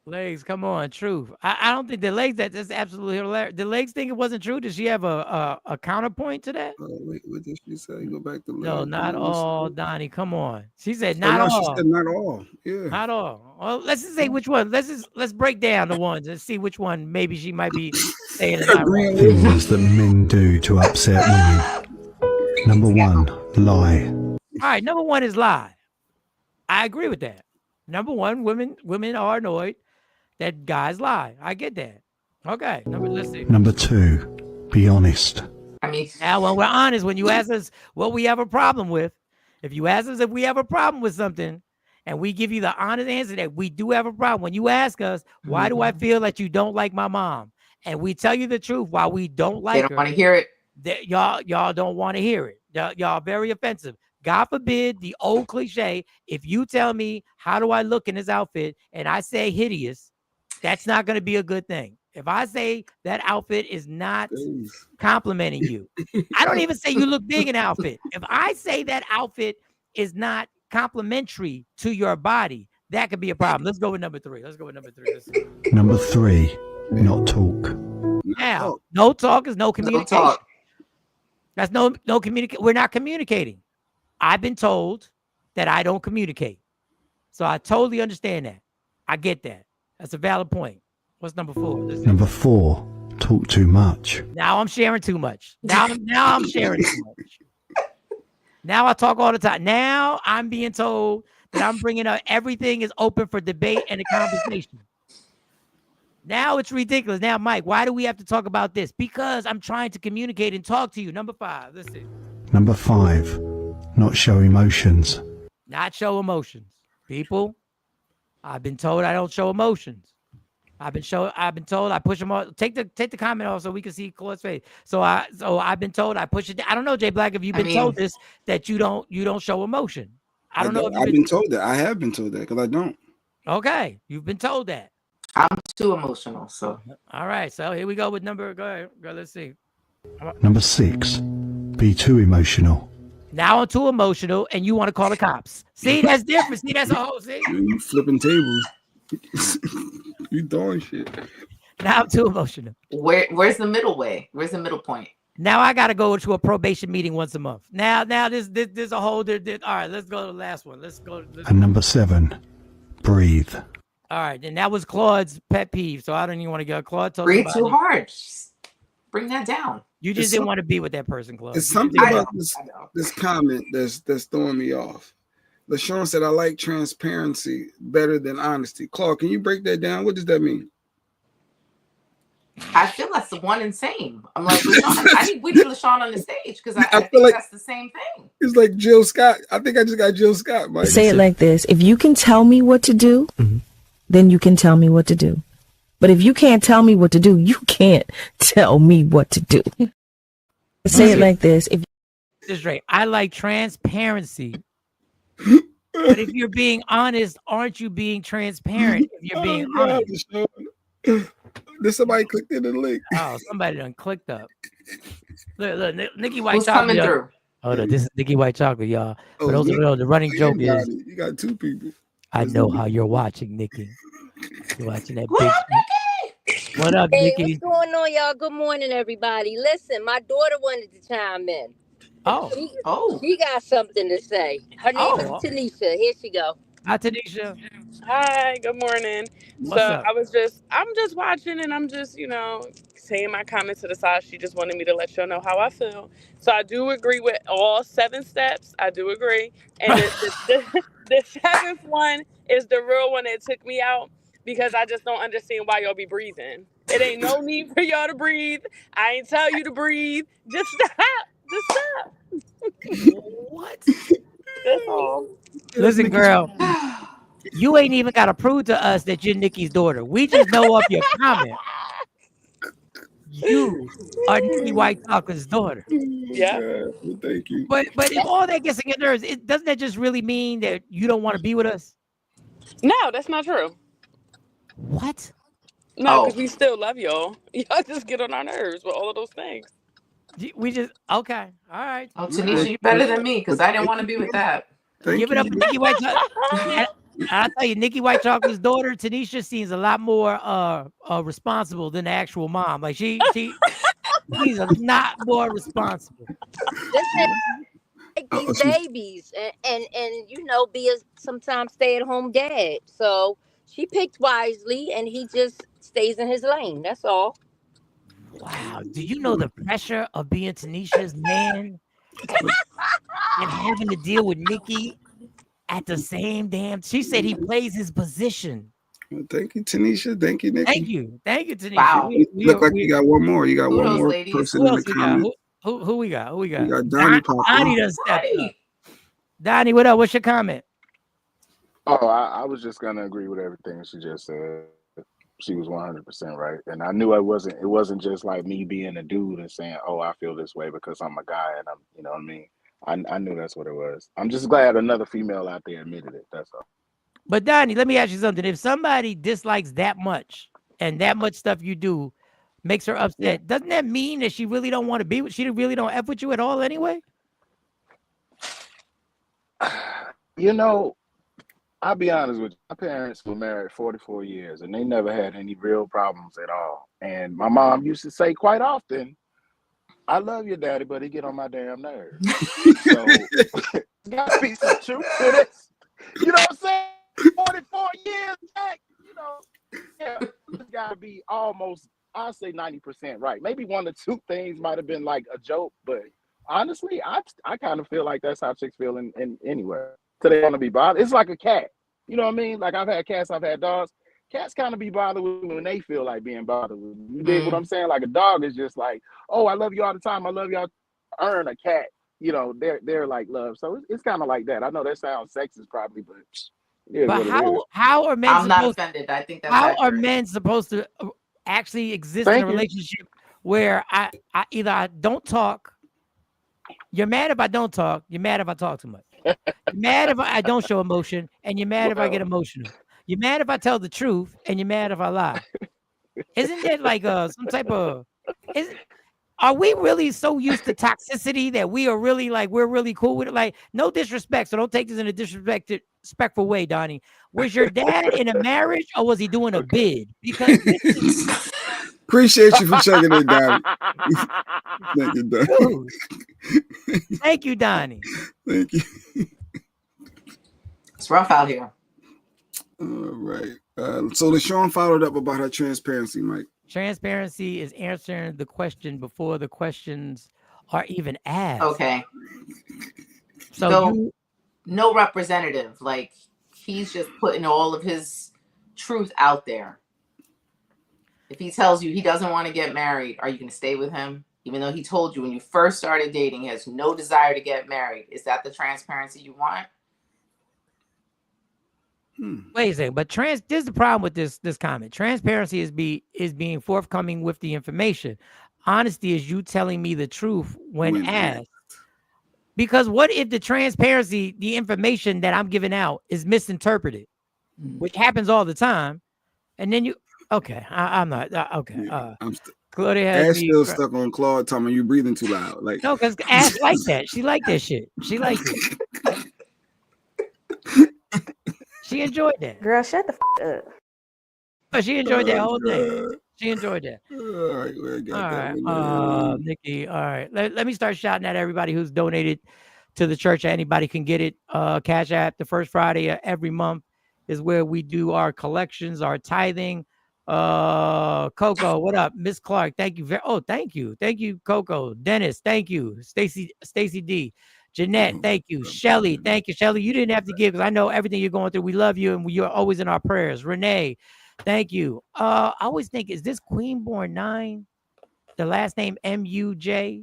Legs, come on, truth. I don't think the legs, that's absolutely hilarious. The legs think it wasn't true. Does she have a counterpoint to that? Wait, what did she say? Go back to no, not all, Donnie. Come on. She said not all. She said not all. Yeah. Not all. Well, let's just say which one. Let's break down the ones and see which one maybe she might be saying it not right. Things that men do to upset women. Number 1, lie. All right, number 1 is lie. I agree with that. Number 1, women are annoyed that guys lie. I get that. Okay. Let's see. Number 2, be honest. I mean, now when we're honest, when you ask us what we have a problem with, if you ask us if we have a problem with something, and we give you the honest answer that we do have a problem. When you ask us, why do I feel that you don't like my mom? And we tell you the truth why we don't like her. They don't want to hear it. Y'all don't want to hear it. Y'all very offensive. God forbid the old cliche. If you tell me how do I look in this outfit and I say hideous, that's not going to be a good thing. If I say that outfit is not complimenting you, I don't even say you look big in outfit. If I say that outfit is not complimentary to your body, that could be a problem. Let's go with number 3. Number 3, not talk. Now, no talk is no communication. No talk. That's no communicate. We're not communicating. I've been told that I don't communicate. So I totally understand that. I get that. That's a valid point. What's number 4? Number 4, talk too much. Now I'm sharing too much. Now I'm sharing too much. Now I talk all the time. Now I'm being told that I'm bringing up everything is open for debate and a conversation. Now it's ridiculous. Now, Mike, why do we have to talk about this? Because I'm trying to communicate and talk to you. Number 5. Let's see. Number 5, not show emotions. Not show emotions. People, I've been told I don't show emotions. I've been told I push them off. Take the comment off so we can see Claude's face. So I've been told I push it down. I don't know, Jay Black, if you've been told this, that you don't show emotion. I don't know if I've been told that. I have been told that because I don't. Okay, you've been told that. I'm too emotional, so. All right, so here we go with number. Go ahead. Let's see. Number 6, be too emotional. Now I'm too emotional, and you want to call the cops. See, that's different. See, that's a whole. See, you flipping tables. You doing shit. Now I'm too emotional. Where's the middle way? Where's the middle point? Now I got to go to a probation meeting once a month. Now this a whole. All right, let's go to the last one. And number 7, breathe. All right, and that was Claude's pet peeve. So I don't even want to go. Claude told breathe too hard. Just bring that down. You just didn't want to be with that person, Claude. It's something about this comment that's throwing me off. LaShawn said, I like transparency better than honesty. Claude, can you break that down? What does that mean? I feel that's the one and same. I'm like, LaShawn, we need LaShawn on the stage because I think like, that's the same thing. It's like Jill Scott. I think I just got Jill Scott. Mike. Say it like this. If you can tell me what to do, then you can tell me what to do. But if you can't tell me what to do, you can't tell me what to do. Say it like this. This is right. I like transparency. But if you're being honest, aren't you being transparent? If you're being honest. Did somebody click in the link? Oh, somebody done clicked up. Look, Nikki White Who's Chocolate. coming through? Hold on, this is Nikki White Chocolate, y'all. For those who know, the running joke is you got 2 people. I know how you're watching, Nikki. You're watching that big. What up, Hey, Nikki? what's going on, y'all? Good morning, everybody. Listen, my daughter wanted to chime in. She got something to say. Her name is Tanisha. Here she go. Hi, Tanisha. Hi, good morning. What's up? I'm just watching and I'm just, saying my comments to the side. She just wanted me to let y'all know how I feel. So I do agree with all 7 steps. I do agree. And the 7th one is the real one that took me out because I just don't understand why y'all be breathing. It ain't no need for y'all to breathe. I ain't tell you to breathe. Just stop. Just stop. What? That's all. Listen, girl, you ain't even got to prove to us that you're Nikki's daughter. We just know off your comment. You are Nikki White Chocolate's daughter. Yeah. Well, thank you. But if all that gets in your nerves, doesn't that just really mean that you don't want to be with us? No, that's not true. What? No, because we still love y'all. Y'all just get on our nerves with all of those things. We just okay. All right. Oh, Tanisha, you're better than me because I didn't want to be with that. Give it up for Nikki White Chocolate. I'll tell you, Nikki White Chocolate's daughter, Tanisha, seems a lot more responsible than the actual mom. Like she's a lot more responsible. Listen, like these babies and be a sometimes stay-at-home dad. So she picked wisely and he just stays in his lane. That's all. Wow. Do you know the pressure of being Tanisha's man and having to deal with Nikki at the same damn? She said he plays his position. Well, thank you, Tanisha. Thank you, Nikki. Thank you, Tanisha. Wow. Look like you got one more. You got one more ladies? person in the comments. Who we got? You got Donnie popping. Donnie done stepped up. Donnie, what up? What's your comment? Oh, I was just gonna agree with everything she just said. She was 100% right, and I knew it wasn't just like me being a dude and saying, "Oh, I feel this way because I'm a guy," and I'm, you know what I mean. I knew that's what it was. I'm just glad another female out there admitted it. That's all. But Donnie, let me ask you something. If somebody dislikes that much and that much stuff you do makes her upset, doesn't that mean that she really don't want to be with? She really don't F with you at all anyway? I'll be honest with you. My parents were married 44 years, and they never had any real problems at all. And my mom used to say quite often, "I love your daddy, but he get on my damn nerves." So there's got to be some truth to this. You know what I'm saying? 44 years back, yeah, there's got to be almost, I'll say 90% right. Maybe one or two things might have been like a joke, but honestly, I kind of feel like that's how chicks feel in anywhere. So they want to be bothered. It's like a cat. You know what I mean? Like I've had cats, I've had dogs. Cats kind of be bothered with when they feel like being bothered with. You dig what I'm saying? Like a dog is just like, oh, I love you all the time. I love y'all. Earn a cat. You know, they're like love. So it's kind of like that. I know that sounds sexist probably, but it is But what it is. how are men I'm not supposed offended. I think that's how accurate. are men supposed to actually exist in Thank a you. relationship where I either I don't talk, you're mad if I don't talk, you're mad if I talk too much. You're mad if I don't show emotion, and you're mad if I get emotional. You're mad if I tell the truth, and you're mad if I lie. Isn't that like some type of are we really so used to toxicity that we are really like we're really cool with it? Like, no disrespect, so don't take this in a disrespectful way, Donnie. Was your dad in a marriage or was he doing a bid? Because this is Appreciate you for checking it, Donnie. Thank you, Donnie. Dude. Thank you, Donnie. Thank you. It's rough out here. All right. So LaShawn followed up about her transparency, Mike. Transparency is answering the question before the questions are even asked. Okay. So no representative. Like he's just putting all of his truth out there. If he tells you he doesn't want to get married, are you going to stay with him? Even though he told you when you first started dating, he has no desire to get married. Is that the transparency you want? Wait a second, but this is the problem with this comment. Transparency is being forthcoming with the information. Honesty is you telling me the truth when asked. Because what if the transparency, the information that I'm giving out is misinterpreted, which happens all the time, and then I'm not okay. Claudia has Ash still stuck on Claude talking you breathing too loud. Like no, because Ash like that. She liked that shit. She liked it. She enjoyed that. Girl, shut the up. Oh, she enjoyed that whole thing. She enjoyed that. All right, Nikki. All right. Let me start shouting at everybody who's donated to the church. Anybody can get it. Cash App, the first Friday of every month is where we do our collections, our tithing. Coco, what up? Miss Clark, thank you. Thank you. Thank you, Coco. Dennis, thank you. Stacy D. Jeanette, thank you. Shelly, thank you. Shelly, you didn't have to give because I know everything you're going through. We love you and you're always in our prayers. Renee, thank you. I always think, is this Queenborn 9? The last name M-U-J?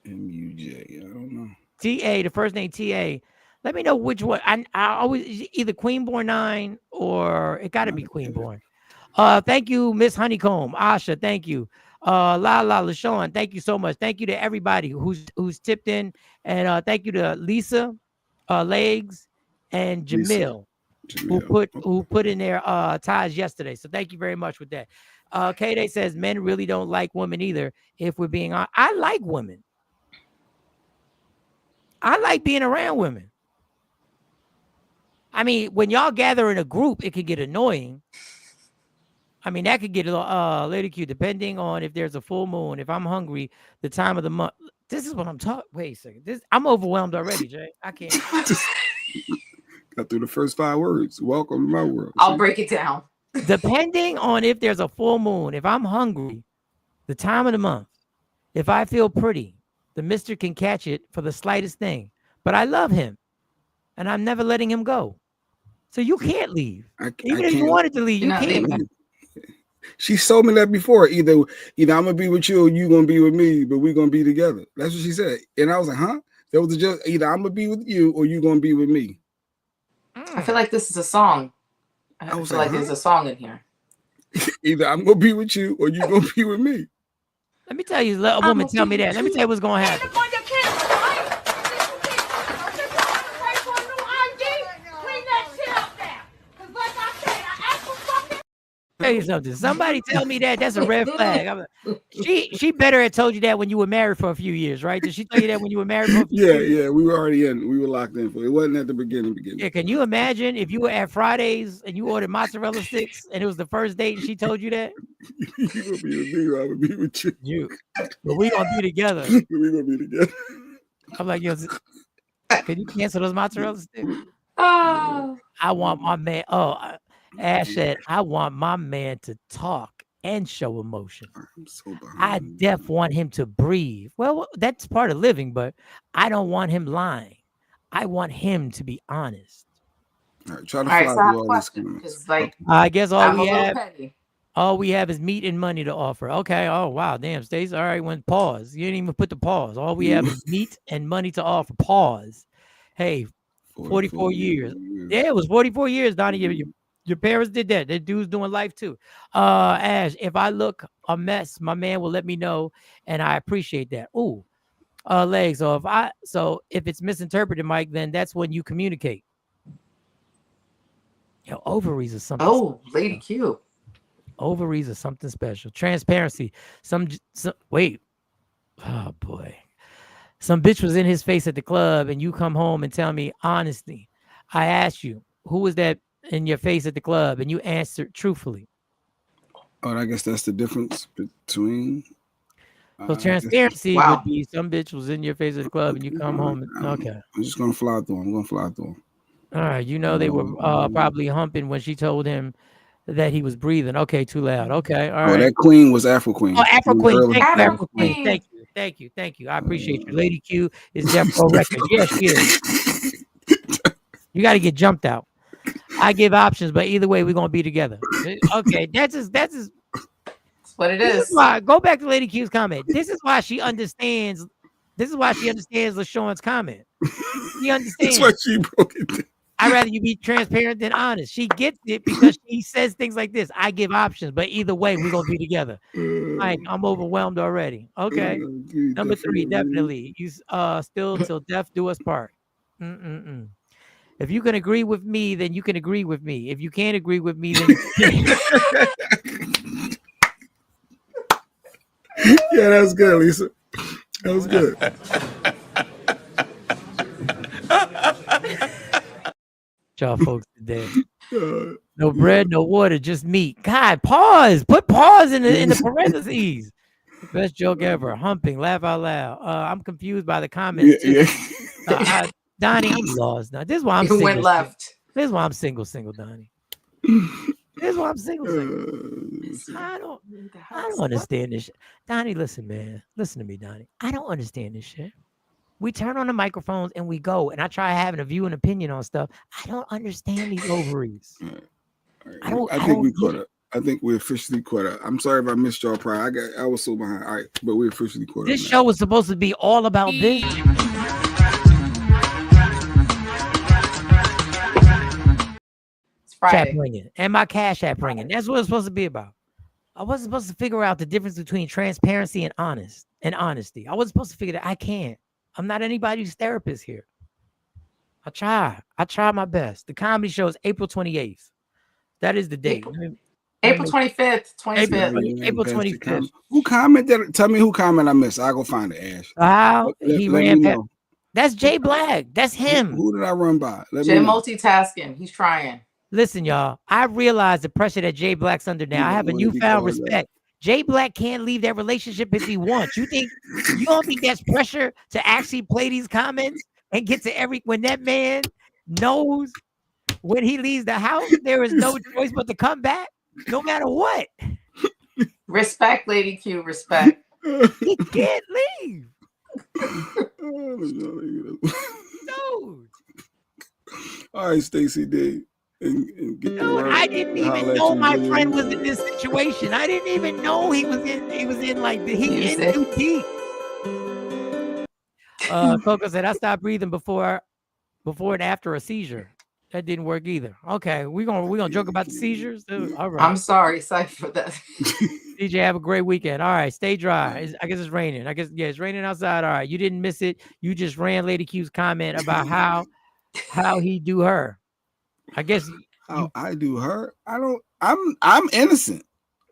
M-U-J, I don't know. T-A, the first name T-A. Let me know which one. I always either Queenborn 9 or it got to be Queenborn. Thank you, Miss Honeycomb. Asha, thank you. LaShawn, thank you so much. Thank you to everybody who's tipped in, and thank you to Lisa, Legs, and Jamil, who put in their ties yesterday. So thank you very much with that. K-Day says men really don't like women either. If we're being honest, I like women. I like being around women. I mean, when y'all gather in a group, it could get annoying. I mean, that could get Lady Q, depending on if there's a full moon. If I'm hungry, the time of the month. This is what I'm talking. Wait a second. I'm overwhelmed already, Jay. I can't. Got through the first 5 words. Welcome to my world. I'll break it down. Depending on if there's a full moon, if I'm hungry, the time of the month, if I feel pretty, the mister can catch it for the slightest thing. But I love him, and I'm never letting him go. So you can't leave. Even if you wanted to leave, you can't leave. She told me that before. Either I'm gonna be with you or you gonna be with me, but we're gonna be together. That's what she said. And I was like, huh? That was just either I'm gonna be with you or you gonna be with me. I feel like this is a song. I feel like there's a song in here. Either I'm gonna be with you or you gonna be with me. Let me tell you, let a woman tell me that. Let me tell you what's gonna happen. Tell you something. Somebody tell me that. That's a red flag. She better have told you that when you were married for a few years, right? Did she tell you that when you were married for a few years? Yeah. We were already in. We were locked in for it. It wasn't at the beginning. Yeah. Can you imagine if you were at Fridays and you ordered mozzarella sticks and it was the first date and she told you that? You gonna be with me or I'm gonna be with you. But we gonna be together. We gonna be together. I'm like, yo, can you cancel those mozzarella sticks? Oh. I want my man. Ash said, I want my man to talk and show emotion. I'm so I want him to breathe. Well, that's part of living, but I don't want him lying. I want him to be honest. All right, try to All right, fly so I have through a all these question comments. because, like, I guess I'm a little petty. all we have is meat and money to offer. Okay. Oh wow, damn, Stacey. All right, when pause. You didn't even put the pause. All we have is meat and money to offer. Pause. Hey, 44 years. Yeah, it was 44 years, Donnie. Your parents did that. That dude's doing life too. Ash, if I look a mess, my man will let me know, and I appreciate that. Ooh, legs. So if it's misinterpreted, Mike, then that's when you communicate. Yo, ovaries or something. Oh, Lady Q. Ovaries are something special. Transparency. Some wait. Oh boy. Some bitch was in his face at the club, and you come home and tell me honestly. I asked you, who was that in your face at the club, and you answered truthfully. Oh, I guess that's the difference between. So transparency would be some bitch was in your face at the club, and you come home. Okay. I'm just gonna fly through. I'm gonna fly through. All right. You know they were probably humping when she told him that he was breathing. Okay, too loud. Okay. All right. That queen was Afro Queen. Oh, Afro Queen. Thank you, Afro Queen. Thank you. Thank you. Thank you. I appreciate you. Lady Q is Death Row Records. Yes, she is. You got to get jumped out. I give options, but either way, we're gonna be together. Okay, that's what it is. Why, go back to Lady Q's comment. This is why she understands. This is why she understands LaShawn's comment. She understands. That's why she broke it down. I'd rather you be transparent than honest. She gets it because she says things like this. I give options, but either way, we're gonna be together. Mike, I'm overwhelmed already. Okay. Number 3, definitely. You still till death do us part. If you can agree with me, then you can agree with me. If you can't agree with me, then you can't. Yeah, that was good, Lisa. That was good. Y'all folks today. No bread, no water, just meat. God, pause. Put pause in the parentheses. Best joke ever. Humping. Laugh out loud. I'm confused by the comments. Yeah. Donnie, I'm lost now. This is why I'm single. Went left. This is why I'm single, Donnie. This is why I'm single. I don't understand this shit. Donnie, listen, man. Listen to me, Donnie. I don't understand this shit. We turn on the microphones and we go, and I try having a view and opinion on stuff. I don't understand these ovaries. I think we caught up. I think we officially caught up. I'm sorry if I missed y'all prior. I was so behind. All right, but we officially caught up. This show was supposed to be all about this. Chat ringing and my cash app ringing. That's what it's supposed to be about. I wasn't supposed to figure out the difference between transparency and honesty. I wasn't supposed to figure that. I can't. I'm not anybody's therapist here. I try my best. The comedy show is April 28th. That is the date. April 25th. 25th. April 25th. Who commented? Tell me who commented I missed. I'll go find it, Ash. He ran past. That's Jay Black. That's him. Who did I run by? Jay multitasking. He's trying. Listen, y'all. I realize the pressure that Jay Black's under now. I have a newfound respect. Jay Black can't leave that relationship if he wants. You don't think that's pressure to actually play these comments and get to when that man knows when he leaves the house, there is no choice but to come back, no matter what. Respect, Lady Q. Respect. He can't leave. No. All right, Stacey D. And get I didn't even know my friend was in this situation. I didn't even know he was in like he in too deep. Coco said I stopped breathing before and after a seizure. That didn't work either. Okay, we're gonna joke about the seizures. All right. I'm sorry, for that. DJ, have a great weekend. All right, stay dry. I guess it's raining. It's raining outside. All right, you didn't miss it. You just ran Lady Q's comment about how he do her. I guess I do her. I'm innocent.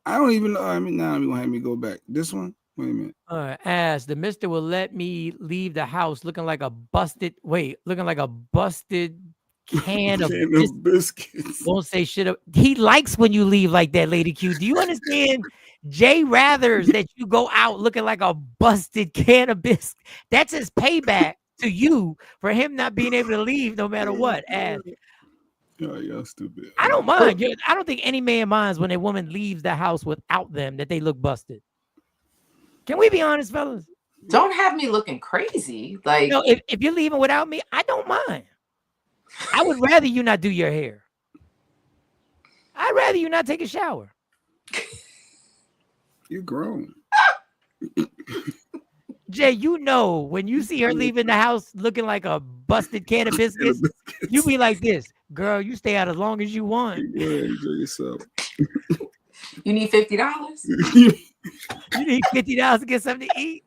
I don't even know. I mean, now you're gonna have me go back. This one? Wait a minute. As the mister will let me leave the house looking like a busted can of biscuits. Won't say shit. He likes when you leave like that, Lady Q. Do you understand? Jay rathers that you go out looking like a busted can of biscuits. That's his payback to you for him not being able to leave no matter what. Y'all stupid. I don't mind. I don't think any man minds when a woman leaves the house without them that they look busted. Can we be honest, fellas? Don't have me looking crazy. Like, no, if you're leaving without me, I don't mind. I would rather you not do your hair. I'd rather you not take a shower. You're grown. Jay, you know when you see her leaving the house looking like a busted can of biscuits, you be like this, girl, you stay out as long as you want. Yeah, enjoy yourself. You need $50? You need $50 to get something to eat?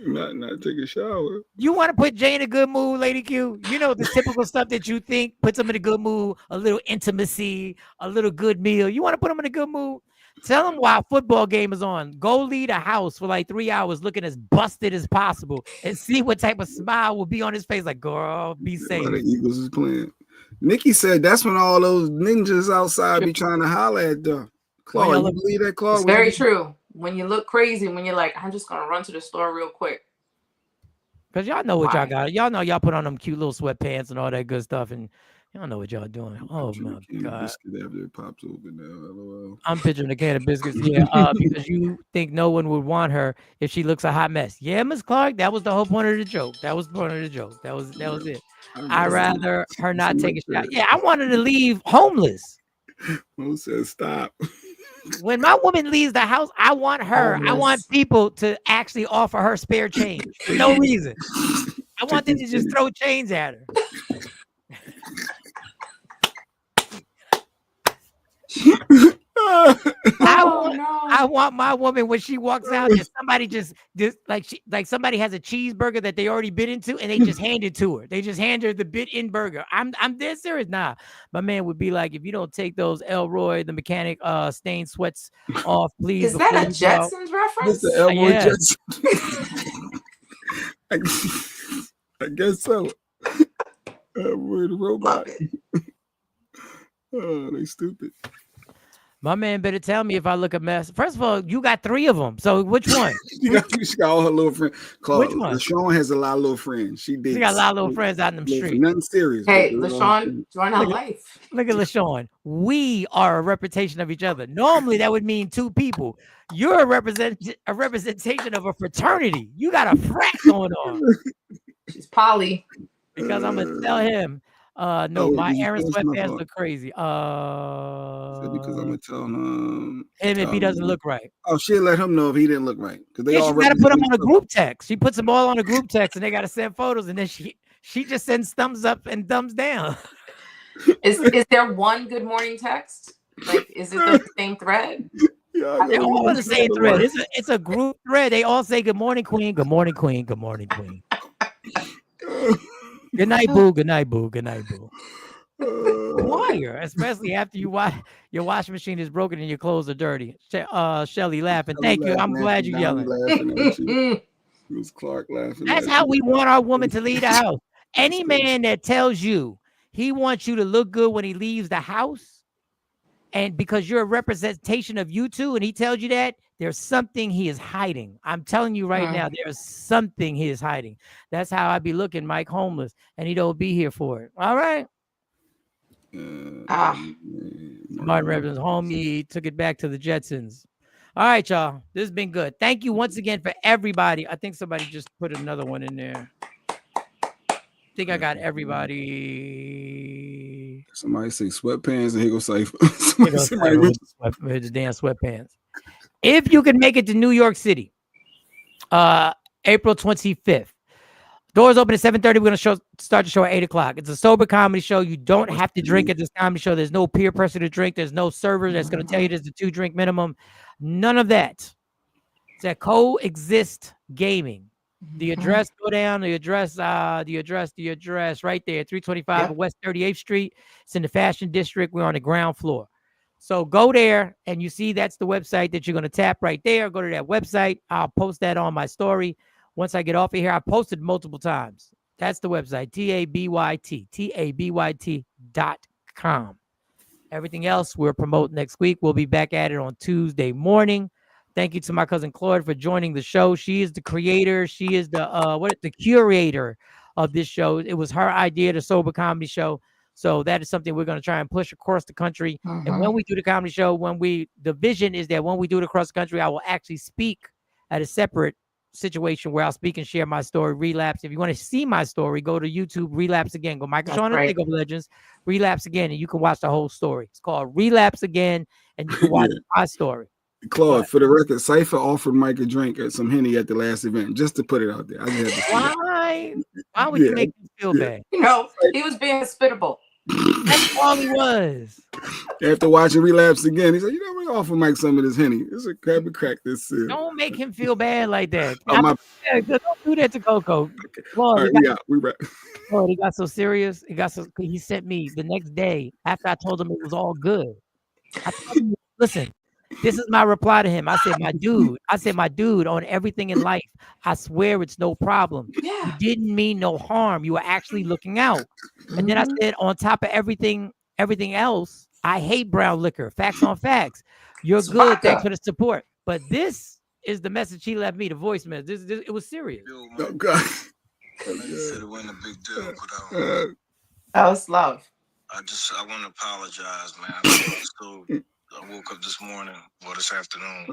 Not take a shower. You want to put Jay in a good mood, Lady Q? You know the typical stuff that you think puts them in a good mood, a little intimacy, a little good meal. You want to put them in a good mood? Tell them while football game is on, go leave the house for like 3 hours looking as busted as possible and see what type of smile will be on his face. Like, girl, be safe. The Eagles is playing. Nikki said that's when all those ninjas outside be trying to holler at them. Claude, you believe that, Claude? It's very true. When you look crazy, when you're like, I'm just going to run to the store real quick. Because y'all know what y'all got. Y'all know y'all put on them cute little sweatpants and all that good stuff. And y'all know what y'all doing. Oh, my God. Biscuit after it pops open now. LOL. I'm picturing a can of biscuits. Yeah, because you think no one would want her if she looks a hot mess. Yeah, Miss Clark, that was the whole point of the joke. That was the point of the joke. That was it. I'd rather her not take a shot. Yeah, I wanted to leave homeless. Who says stop? When my woman leaves the house, I want her. I want people to actually offer her spare change for no reason. I want them to just throw change at her. I want my woman when she walks out, that somebody just like somebody has a cheeseburger that they already bit into and they just hand it to her. They just hand her the bit in burger. I'm dead serious. Nah, my man would be like, if you don't take those Elroy the mechanic stained sweats off, please. Is that a Jetsons reference? This the Elroy Jetsons. I guess so. We're the robot. Oh, they stupid. My man better tell me if I look a mess. First of all, you got 3 of them. So which one? she got all her little friends. Which one? LaShawn has a lot of little friends. She got a lot of little friends out in them streets. Nothing serious. Hey, LaShawn, join our life. Look at LaShawn. We are a representation of each other. Normally, that would mean 2 people. You're a representation of a fraternity. You got a frat going on. She's poly. Because I'm going to tell him. No, my Aaron sweatpants look crazy. Because I'm gonna tell him if he doesn't look right. Oh, she'll let him know if he didn't look right. Because they all she gotta put them on a group text. She puts them all on a group text, and they gotta send photos, and then she just sends thumbs up and thumbs down. Is there one good morning text? Like, is it the same thread? Yeah, they're all on the same thread. It's a group thread. They all say good morning, Queen. Good morning, Queen. Good morning, Queen. Good night, boo. Good night, boo. Good night, boo. Choir, especially after your washing machine is broken and your clothes are dirty. Shelly laughing. Thank you. I'm glad you're yelling. It was Clark laughing. That's how we want our woman to leave the house. Any man that tells you he wants you to look good when he leaves the house, and because you're a representation of you two, and he tells you that, there's something he is hiding. I'm telling you right now, there's something he is hiding. That's how I be looking, Mike, homeless, and he don't be here for it. All right. Martin Reynolds, homie, took it back to the Jetsons. All right, y'all. This has been good. Thank you once again for everybody. I think somebody just put another one in there. I think I got everybody. Somebody say sweatpants, and he go say the damn sweatpants. If you can make it to New York City, April 25th. Doors open at 7:30. We're going to start the show at 8 o'clock. It's a sober comedy show. You don't have to drink at this comedy show. There's no peer pressure to drink. There's no server that's going to tell you there's a 2-drink minimum. None of that. It's at Coexist Gaming. The address, go down. The address right there, 325 West 38th Street. It's in the Fashion District. We're on the ground floor. So go there, and you see that's the website that you're going to tap right there. Go to that website. I'll post that on my story. Once I get off of here, I posted multiple times. That's the website, tabyt.com. Everything else we'll promote next week. We'll be back at it on Tuesday morning. Thank you to my cousin Claude for joining the show. She is the creator. She is the curator of this show. It was her idea, the Sober Comedy Show. So that is something we're going to try and push across the country. And when we do the comedy show, the vision is that when we do it across the country, I will actually speak at a separate situation where I'll speak and share my story, Relapse. If you want to see my story, go to YouTube, Relapse Again. Go Michael Sean and Takeover Legends, Relapse Again, and you can watch the whole story. It's called Relapse Again, and you can watch my story. Claude, for the record, Cypher offered Mike a drink or some Henny at the last event, just to put it out there. I just had to say Why? Why would you make him feel bad? You know, he was being hospitable. That's all he was. After watching Relapse Again, he said, "You know, we offer Mike some of this Henny. It's a grab and crack this." Don't make him feel bad like that. Oh, Don't do that to Coco. All right, we back. Lord, he got so serious. He sent me the next day after I told him it was all good. I told him, listen, this is my reply to him. I said, my dude, on everything in life, I swear it's no problem. You didn't mean no harm. You were actually looking out. And then I said, on top of everything else, I hate brown liquor. Facts on facts. You're good. Thanks for the support. But this is the message he left me, the voice message. It was serious. Oh, God. Said it wasn't a big deal, but that was love. I want to apologize, man. I woke up this morning or this afternoon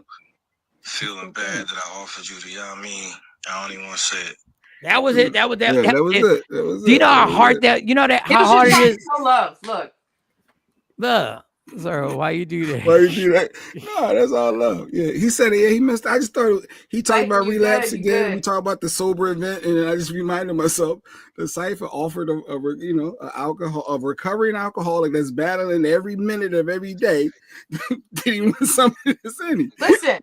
feeling bad that I offered you the Yami. I don't even want to say it. That was it. That was it. Do you know how hard that? You know that how hard it is. No love. Look. Sir, why you do that? Why you do that? No, that's all love. Yeah, he said it. Yeah, he missed. I just thought he talked about Relapse Again. We talked about the sober event, and I just reminded myself the Cypher offered a recovering alcoholic that's battling every minute of every day. Did he want some of this in it? Listen,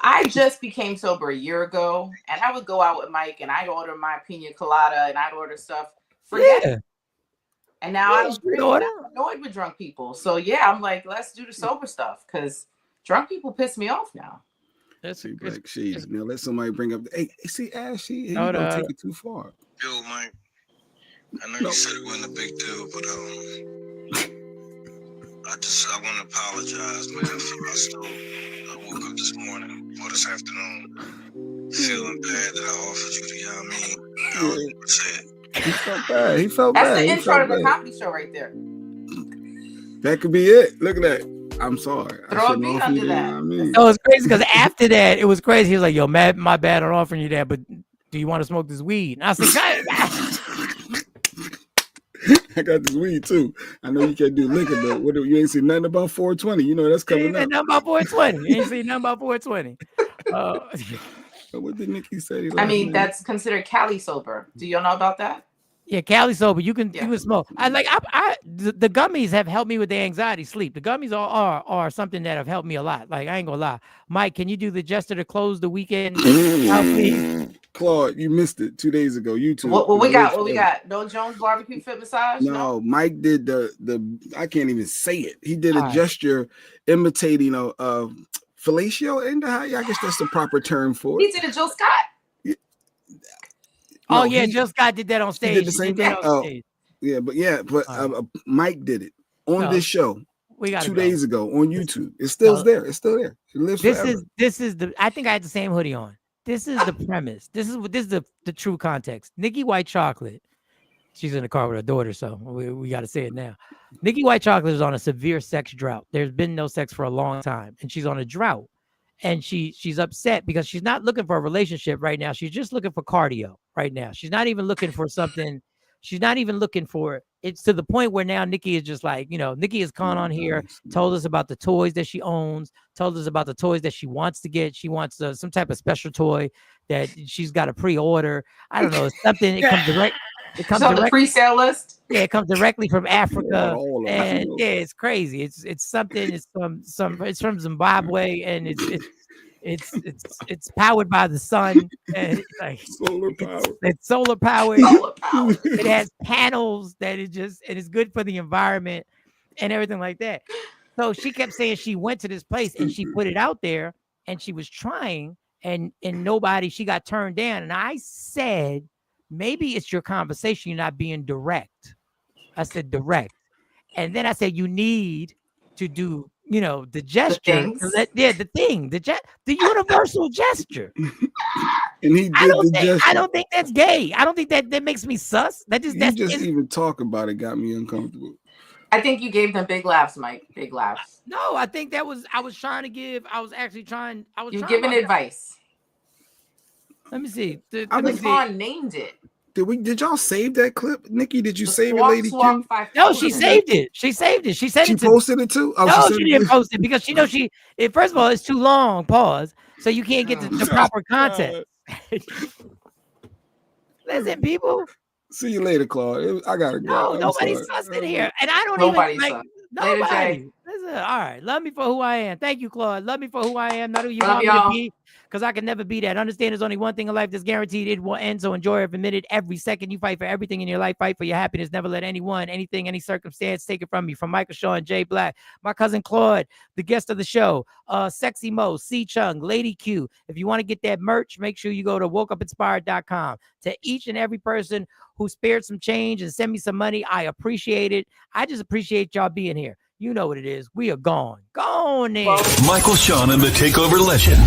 I just became sober a year ago, and I would go out with Mike, and I'd order my pina colada, and I'd order stuff. And now I'm annoyed with drunk people. So I'm like, let's do the sober stuff because drunk people piss me off now. That's Black Shades. Now let somebody bring up hey, see Ash, he don't take it too far. Yo, Mike. I know you said it wasn't a big deal, but I want to apologize, man. I woke up this morning or this afternoon feeling bad that I offered you the Yami. I don't even want to say it. He felt bad. That's the intro to the comedy show right there. That could be it. Look at that. I'm sorry. Throw a beat under that. So it's crazy because after that, it was crazy. He was like, "Yo, my bad on offering you that, but do you want to smoke this weed?" And I was like, I got this weed too. I know you can't do liquor, but you ain't seen nothing about 420. You know that's coming up. Nothing about 420. You ain't seen nothing about 420. What did Nikki say? That's considered Cali sober. Do you know about that? Yeah, Cali sober. You can smoke. The gummies have helped me with the anxiety sleep. The gummies are something that have helped me a lot. Like I ain't gonna lie. Mike, can you do the gesture to close the weekend? Claude, you missed it 2 days ago. YouTube. What we got? No Jones barbecue fit massage? No, Mike did the I can't even say it. He did a gesture imitating fellatio, and I guess that's the proper term for it. He did a Jill Scott. Jill Scott did that on stage. He did the same thing. But Mike did it on this show. We got 2 days ago on YouTube. It's still there. It lives forever. This is I think I had the same hoodie on. This is the premise. This is the true context. Nikki White Chocolate. She's in the car with her daughter, so we got to say it now. Nikki White Chocolate is on a severe sex drought. There's been no sex for a long time, and she's on a drought. And she's upset because she's not looking for a relationship right now. She's just looking for cardio right now. She's not even looking for something. She's not even looking for it's to the point where now Nikki is just like, Nikki has gone on here, told us about the toys that she owns, told us about the toys that she wants to get. She wants some type of special toy that she's got to pre-order. I don't know. It's something. It comes direct. It comes on the pre-sale list. Yeah, it comes directly from Africa, and it's crazy. It's something. It's from Zimbabwe, and it's powered by the sun. And solar power. It's solar powered. It has panels that it's good for the environment and everything like that. So she kept saying she went to this place and she put it out there and she was trying and nobody. She got turned down, and I said, maybe it's your conversation. You're not being direct. I said direct. And then I said, you need to do, the gesture. The universal gesture. And he did the gesture. I don't think that's gay. I don't think that makes me sus. That just even talk about it got me uncomfortable. I think you gave them big laughs, Mike. Big laughs. No, I think I was giving advice. Let me see. Vaughn named it. Did y'all save that clip? Nikki, did you save it, Lady Q? No, she saved it. She saved it. She said she posted it too? No, she didn't post it because first of all, it's too long, pause. So you can't get the proper content. Listen, people. See you later, Claude. I gotta go. No, nobody's sus in here. And I don't Nobody's even like nobody. Listen, all right. Love me for who I am. Thank you, Claude. Love me for who I am, not who you want me to be. Because I can never be that. Understand there's only one thing in life that's guaranteed. It will end. So enjoy every minute, every second. You fight for everything in your life. Fight for your happiness. Never let anyone, anything, any circumstance take it from you. From Michael Shaw and Jay Black, my cousin Claude, the guest of the show, Sexy Mo, C Chung, Lady Q. If you want to get that merch, make sure you go to wokeuపింspired.com. To each and every person who spared some change and sent me some money, I appreciate it. I just appreciate y'all being here. You know what it is. We are gone. Gone in. Michael Shaw and the Takeover Legend.